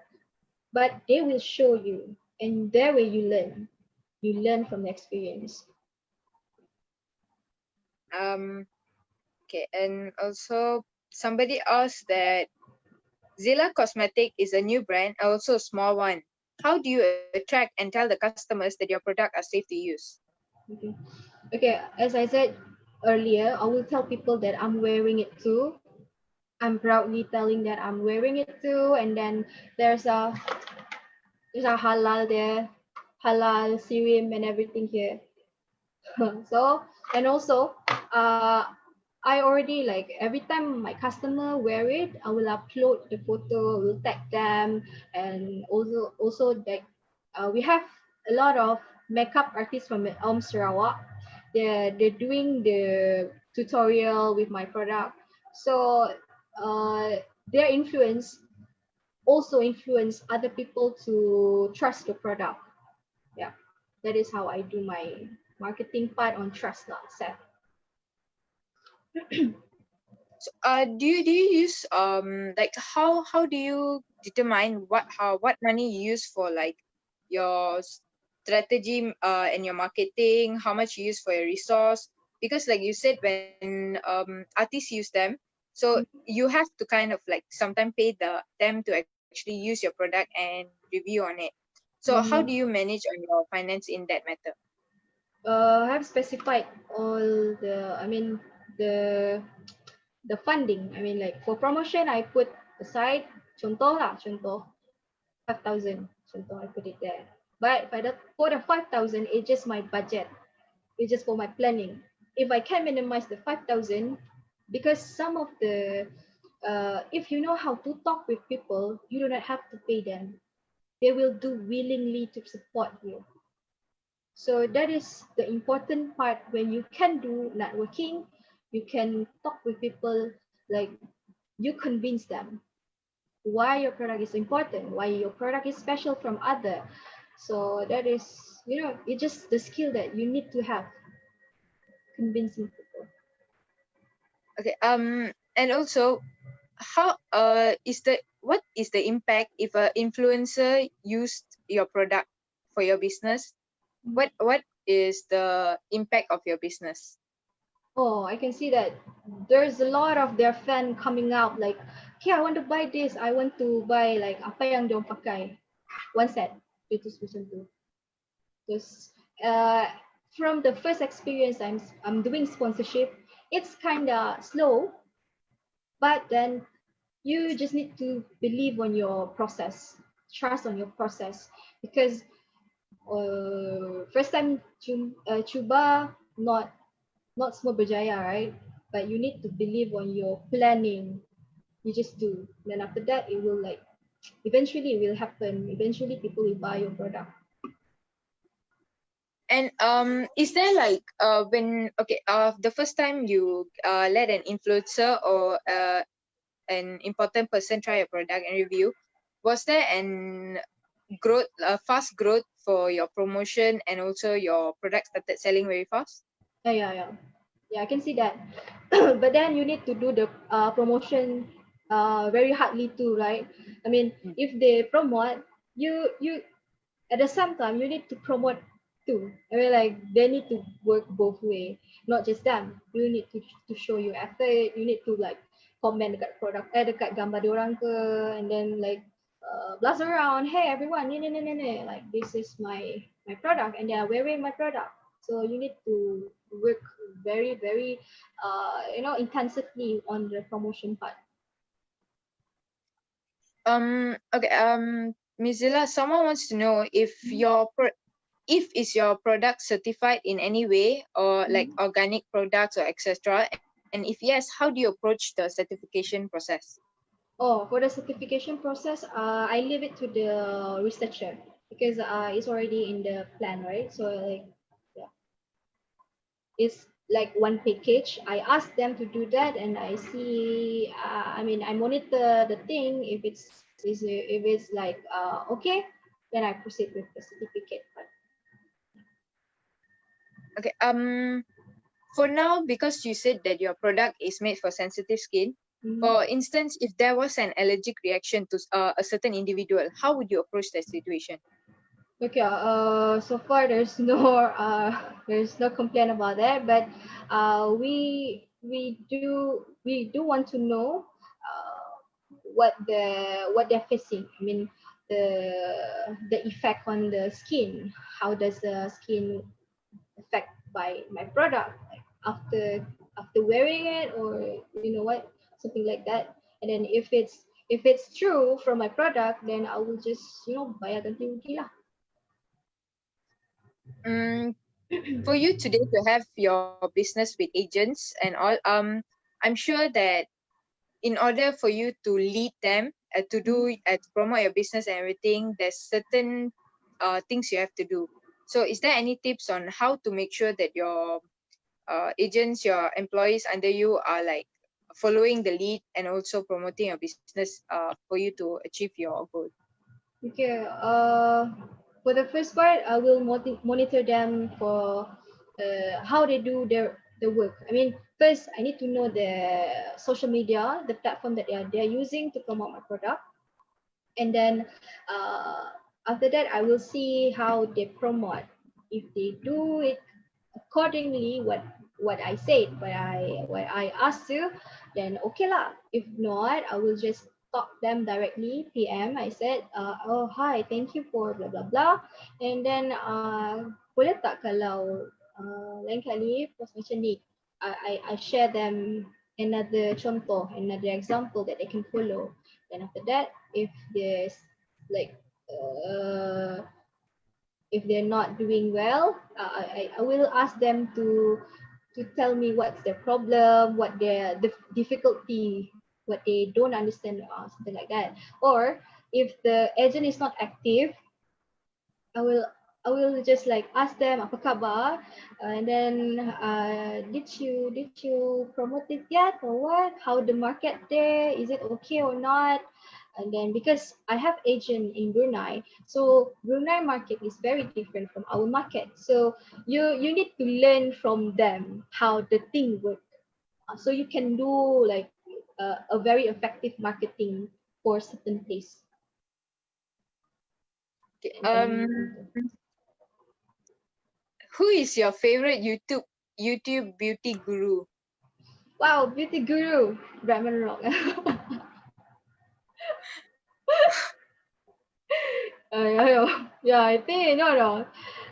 but they will show you. And there way you learn. You learn from the experience.
Okay, and also somebody asked that Zila Cosmetic is a new brand, also a small one. How do you attract and tell the customers that your product are safe to use?
Okay. Okay, as I said earlier, I will tell people that I'm wearing it too. I'm proudly telling that I'm wearing it too. And then there's a there's a halal there, halal serum and everything here. So and also uh I already like every time my customer wear it, I will upload the photo, will tag them, and also like we have a lot of makeup artists from Sarawak. They're doing the tutorial with my product, so uh, their influence also influence other people to trust the product. Yeah, that is how I do my marketing part on trust, not self.
So, do you use like how do you determine what money you use for like your strategy and your marketing, how much you use for your resource? Because like you said, when artists use them, so you have to kind of like sometimes pay them to actually use your product and review on it. So how do you
Mm,
manage on your finance in that matter?
I have specified all the, I mean, the the funding. I mean, like for promotion, I put aside contoh lah, contoh 5,000. Contoh, I put it there. But for the 5,000, it's just my budget. It's just for my planning. If I can minimize the 5,000, because some of the, if you know how to talk with people, you do not have to pay them. They will do willingly to support you. So that is the important part when you can do networking, you can talk with people, like you convince them why your product is important, why your product is special from other. So that is, it's just the skill that you need to have, convincing people.
Okay. And also, how is the what is the impact if a influencer used your product for your business? What is the impact of your business?
Oh, I can see that there's a lot of their fan coming out like, okay, I want to buy this. I want to buy like apa yang diorang pakai. One set. Itu macam tu. Because uh, from the first experience, I'm doing sponsorship. It's kind of slow, but then you just need to believe on your process, trust on your process, because first time cuba not semua berjaya, right? But you need to believe on your planning. You just do. Then after that, it will like eventually it will happen. Eventually, people will buy your product.
And is there like when okay the first time you let an influencer or an important person try a product and review, was there an growth fast growth for your promotion and also your product started selling very fast?
Yeah, I can see that. But then you need to do the promotion very hardly too, right? I mean,
Mm.
if they promote, you at the same time you need to promote too. I mean, like they need to work both way, not just them. You need to show your effort. You need to like comment dekat produk, dekat gambar diorang ke, and then like blast around. Hey everyone, ni, like this is my product, and they are wearing my product. So you need to work very very intensively on the promotion part.
Okay, Mozilla, someone wants to know if if is your product certified in any way or like organic products or etc. And if yes, how do you approach the certification process?
Oh, for the certification process, I leave it to the researcher because it's already in the plan, right? So like, yeah, it's like one package. I ask them to do that, and I see. I mean, I monitor the thing if it's like okay, then I proceed with the certificate part.
Okay. For now, because you said that your product is made for sensitive skin, for instance, if there was an allergic reaction to a certain individual, how would you approach that situation?
Okay, so far there's no complaint about that, but we do want to know what they're facing. I mean the effect on the skin. How does the skin affect by my product, like after wearing it, or you know what, something like that. And then if it's true from my product, then I will just bayar ganti rugi lah.
Mm, for you today to have your business with agents and all, I'm sure that in order for you to lead them to promote your business and everything, there's certain things you have to do. So is there any tips on how to make sure that your agents, your employees under you are like following the lead and also promoting your business for you to achieve your goal?
Okay. For the first part, I will monitor them for how they do their work. I mean, first I need to know the social media, the platform that they're using to promote my product, and then uh, after that, I will see how they promote. If they do it accordingly, what I said, what I asked to, then okay lah. If not, I will just talk them directly, PM. I said, oh hi, thank you for blah blah blah, and then boleh tak kalau lain kali post macam ni, I share them another contoh, another example that they can follow. Then after that, if there's like uh, if they're not doing well, I will ask them to tell me what's their problem, what their the difficulty, what they don't understand, or something like that. Or if the agent is not active, I will I will just like ask them apa khabar, and then did you promote it yet or what? How the market there? Is it okay or not? And then because I have agent in Brunei, so Brunei market is very different from our market. So you need to learn from them how the thing work, so you can do like a very effective marketing for certain place.
Okay.
And
Who is your favorite YouTube beauty guru?
wow, beauty guru, Brahman Rock. Yeah, I think no.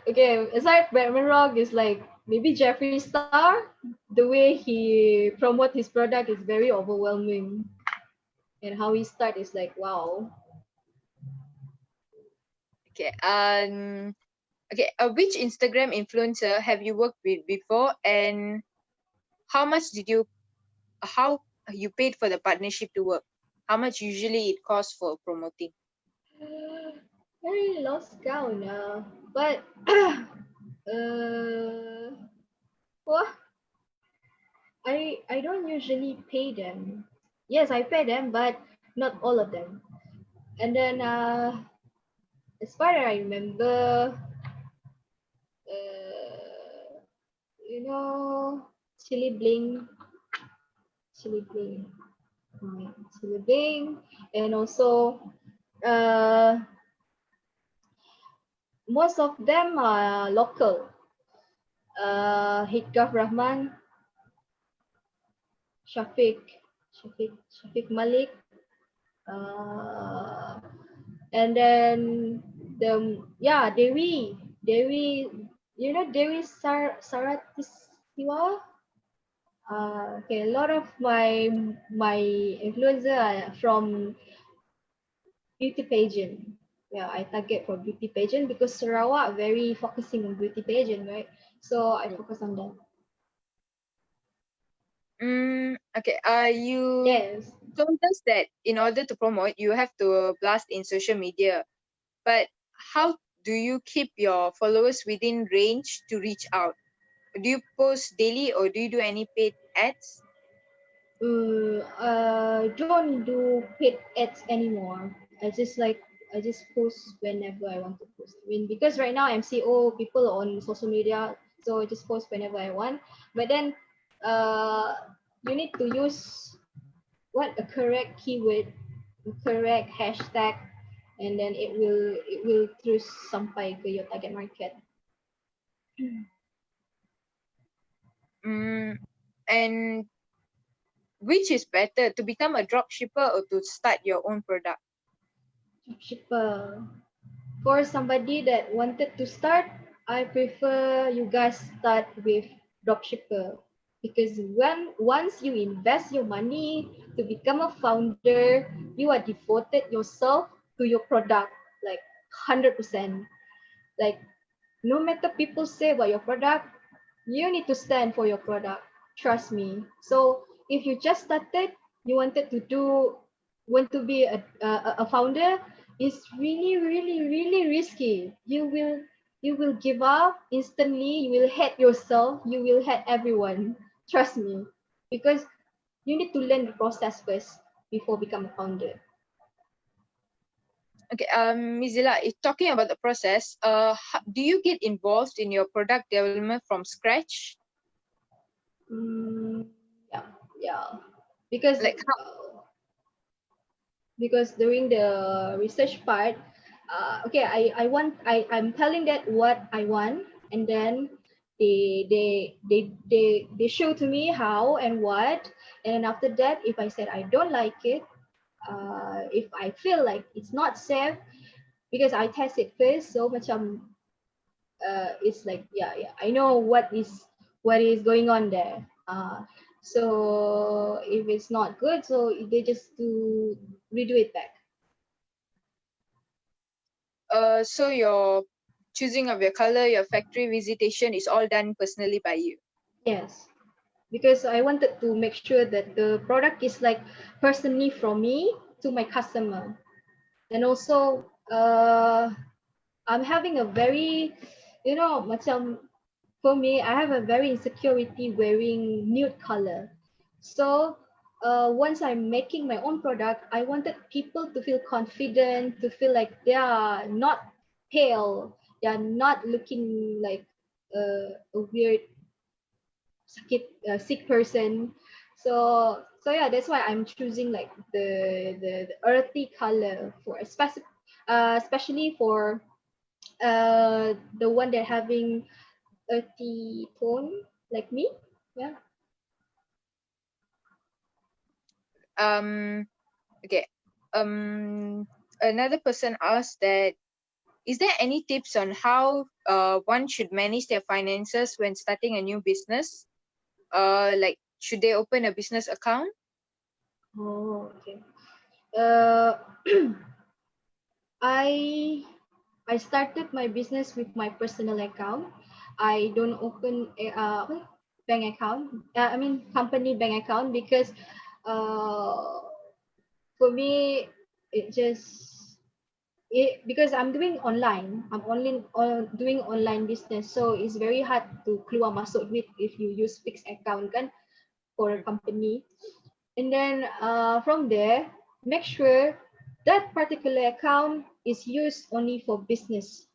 Okay, aside Brahman Rock is like maybe Jeffree Star. The way he promote his product is very overwhelming, and how he start is like wow.
Okay. Okay. Which Instagram influencer have you worked with before, and how much did you how you paid for the partnership to work? How much usually it costs for promoting?
Very lost count now, but well, I don't usually pay them. Yes, I pay them, but not all of them. And then as far as I remember, uh, you know, Chili Bling, Chili Bling, Chili Bling, and also uh, most of them are local. Hikaf Rahman, Shafiq, Shafiq Malik, uh, and then Dewi, Dewi Saratistiwa. Okay, a lot of my influencer are from beauty pageant. Yeah, I target for beauty pageant because Sarawak very focusing on beauty pageant, right? So I focus on that.
Okay. You
Yes.
told us that in order to promote, you have to blast in social media. But how do you keep your followers within range to reach out? Do you post daily or do you do any paid ads?
Don't do paid ads anymore. I just like I just post whenever I want to post. I mean, because right now I'm CEO, people on social media, so I just post whenever I want. But then, uh, you need to use what a correct keyword, a correct hashtag, and then it will terus sampai ke your target market.
And which is better, to become a drop shipper or to start your own product?
Dropshipper. For somebody that wanted to start, I prefer you guys start with dropshipper, because once you invest your money to become a founder, you are devoted yourself to your product, like 100%. Like, no matter people say about your product, you need to stand for your product. Trust me. So if you just started, you wanted to want to be a founder, it's really, really, really risky. You will give up instantly. You will hate yourself. You will hate everyone. Trust me, because you need to learn the process first before become a founder.
Okay, Ms. Zila, talking about the process, do you get involved in your product development from scratch?
Mm, yeah, yeah. Because
Like how?
because during the research part, okay, I'm telling that what I want, and then they show to me how and what, and then after that, if I said I don't like it, if I feel like it's not safe, because I test it first, so macam it's like, yeah, I know what is going on there. So if it's not good, so they just to redo it back.
So your choosing of your color, your factory visitation is all done personally by you.
Yes, because I wanted to make sure that the product is like personally from me to my customer. And also, I'm having a very, macam, for me, I have a very insecurity wearing nude color. So once I'm making my own product, I wanted people to feel confident, to feel like they are not pale, they are not looking like a weird sick person. So yeah, that's why I'm choosing like the earthy color for especially for the one that having earthy tone like me. Yeah.
Um, okay. Another person asked that, is there any tips on how one should manage their finances when starting a new business? Like, should they open a business account?
Oh, okay. Uh, I I started my business with my personal account. I don't open apa, bank account. I mean company bank account, because uh, for me it just because I'm doing online. I'm only doing online business, so it's very hard to keluar masuk duit if you use fixed account kan for a company. And then from there, make sure that particular account is used only for business.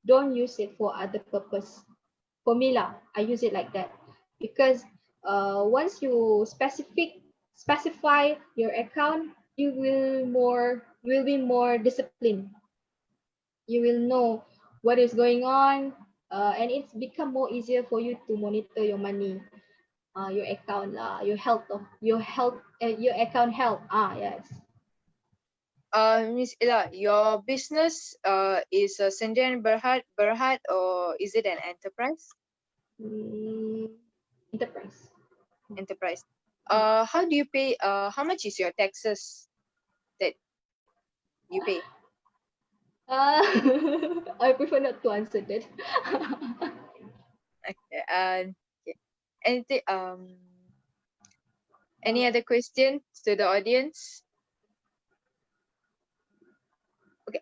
Don't use it for other purpose. For me lah, I use it like that, because once you specify your account, you will be more disciplined. You will know what is going on, and it's become more easier for you to monitor your money, your account lah, your account health. Yes.
Miss Ella, your business is a Sendirian Berhad, or is it an enterprise?
Mm, enterprise.
Enterprise. How do you pay? How much is your taxes that you pay?
Uh, I prefer not to answer that.
Okay. Okay. Anything? Any other questions to the audience? Okay.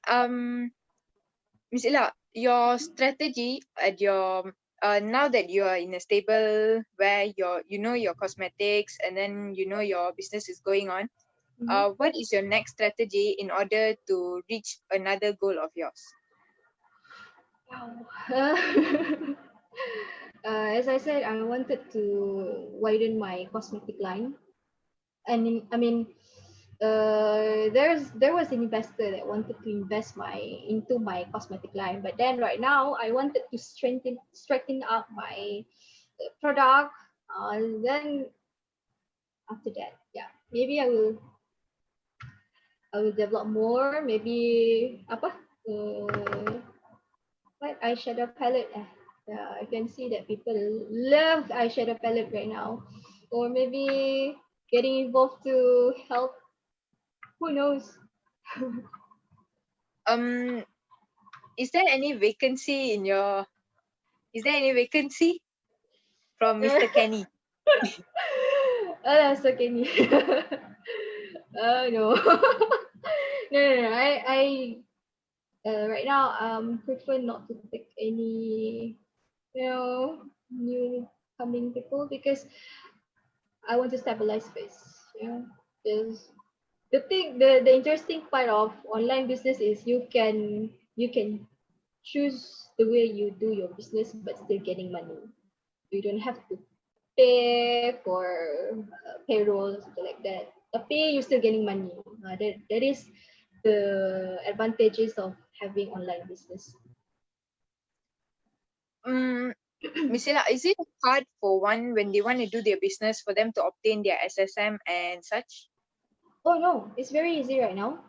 Miss Ella, your strategy at your now that you are in a stable where you know your cosmetics, and then you know your business is going on, what is your next strategy in order to reach another goal of yours?
Wow. As I said, I wanted to widen my cosmetic line. I mean, there was an investor that wanted to invest into my cosmetic line, but then right now I wanted to strengthen up my product. Then after that, yeah, maybe I will develop more. Maybe apa? What eyeshadow palette? Yeah, I can see that people love eyeshadow palette right now, or maybe getting involved to help. Who knows?
Is there any vacancy in your? Is there any vacancy from Mr. Kenny?
Oh, that's okay. Oh no. No. I right now prefer not to take any new coming people because I want to stabilize first. Because the interesting part of online business is you can choose the way you do your business but still getting money. You don't have to pay for payroll, something like that. Tapi you're still getting money. That is the advantages of having online business.
Miss Zila, is it hard for one when they want to do their business for them to obtain their SSM and such?
Oh no, it's very easy right now.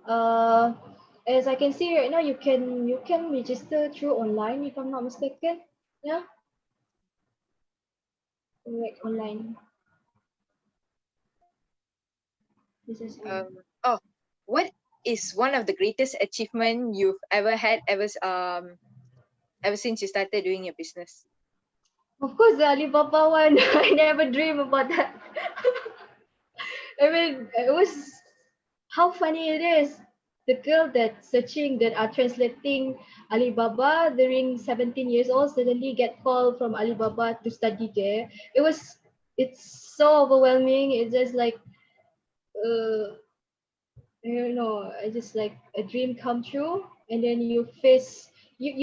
As I can see right now, you can register through online if I'm not mistaken. Yeah, like online. This is
Oh, what is one of the greatest achievement you've ever had ever since you started doing your business?
Of course the Alibaba one. I never dream about that. I mean, it was how funny it is. The girl that are translating Alibaba during 17 years old suddenly get called from Alibaba to study there. It's so overwhelming. It's just like uh I just like a dream come true, and then you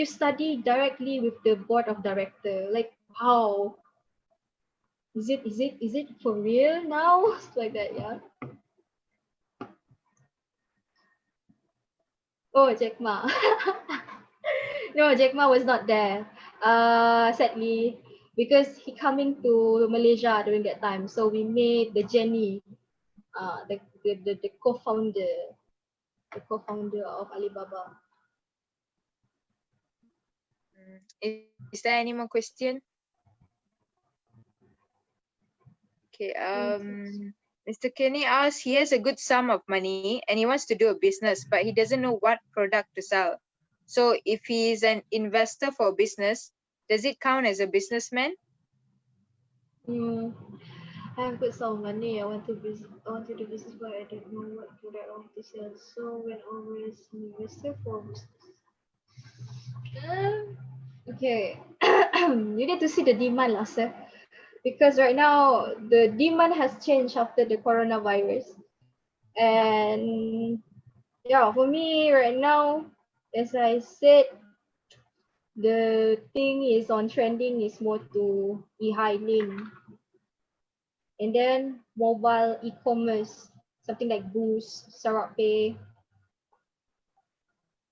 study directly with the board of director. Like wow, is it for real now? Like that, yeah. Oh, Jack Ma. No, Jack Ma was not there. Sadly, because he coming to Malaysia during that time. So we made the Jenny, the co-founder of Alibaba.
Is there any more question? Okay. Mr. Kenny asks, he has a good sum of money and he wants to do a business, but he doesn't know what product to sell. So if he is an investor for a business, does it count as a businessman?
I have good sum of money. I want to do business, but I don't know what product I want to sell. So when always investor for business. Okay, you need to see the demand, lah, sir. Because right now the demand has changed after the coronavirus, and yeah, for me right now, as I said, the thing is on trending is more to e-hailing, and then mobile e-commerce, something like Boost, Sarap Pay,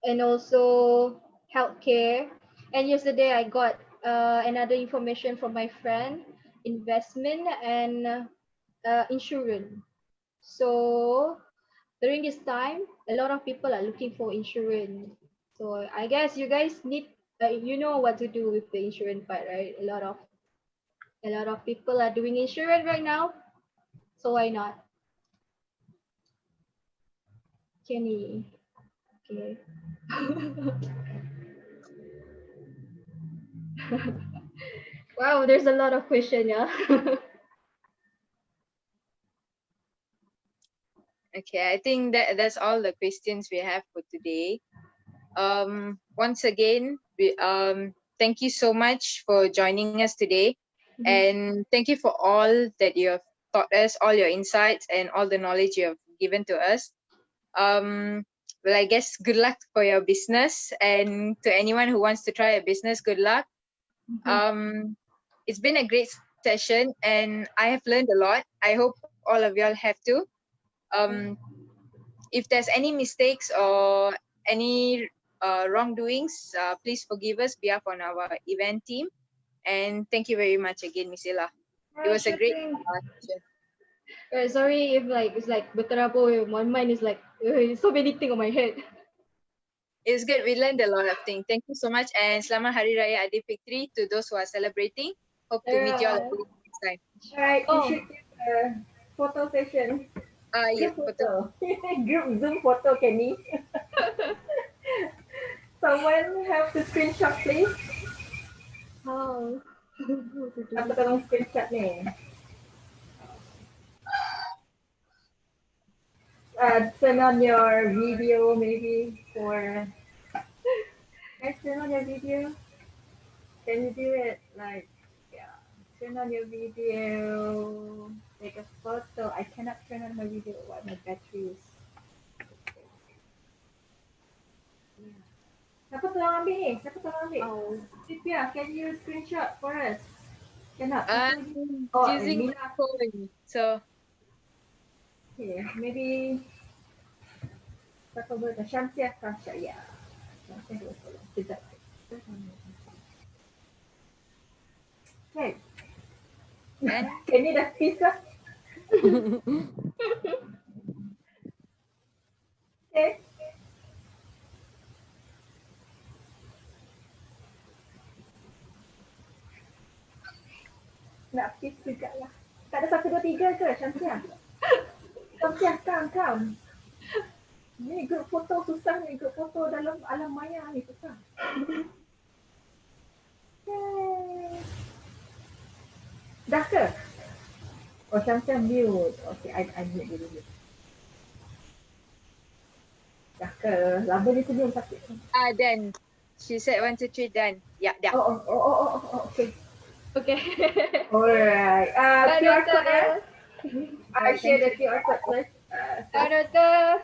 and also healthcare. And yesterday I got another information from my friend, investment and insurance. So during this time, a lot of people are looking for insurance. So I guess you guys need, you know what to do with the insurance part, right? A lot of people are doing insurance right now. So why not? Kenny. Okay. Wow, there's a lot of question, yeah.
Okay, I think that's all the questions we have for today. Once again, thank you so much for joining us today, and thank you for all that you have taught us, all your insights and all the knowledge you have given to us. Well, I guess good luck for your business, and to anyone who wants to try a business, good luck. It's been a great session, and I have learned a lot. I hope all of y'all have too. If there's any mistakes or any wrongdoings, please forgive us behalf on our event team. And thank you very much again, Miss Zila. It was a great session.
Sorry if like it's like berterabur. My mind is like so many things on my head.
It's good. We learned a lot of things. Thank you so much, and Selamat Hari Raya Aidilfitri to those who are celebrating. Hope to meet you all again next time.
Alright,
Oh.
we should do a photo session.
Yes,
Group
betul.
photo. Group Zoom photo, Kenny. Someone have the screenshot, please.
How?
Apa tolong screenshot ni? Turn on your video maybe for. Guys, turn on your video. Can you do it like, yeah? Turn on your video. Take a photo. I cannot turn on my video while my battery is. Siapa tolong ambil ni? Siapa tolong ambil?
Oh.
Sipia, can you screenshot for us? Cannot.
I'm
Oh,
using
Mila.
my phone, so
Okay, maybe. Siapa boleh? Syamsiah Kasha, ya. Syamsiah boleh tolong. Sekejap. Okay.
and
Kenny dah peace lah. Okay. Nak peace juga lah. Tak ada 1, 2, 3 ke Syamsiah? Syamsiah, come. Ni grup foto susah ni. Grup foto dalam alam maya ni susah. Yay. Dah ke? Oh, Syamsiah mute. Okay, I mute dulu. Dah ke? Lama ni senyum sakit.
done. She said 1, 2, 3, done. Yeah, dah.
Oh, okay.
Okay.
Alright.
Bye,
QR code
Doctor.
I share the QR code first.
Bye, Doctor.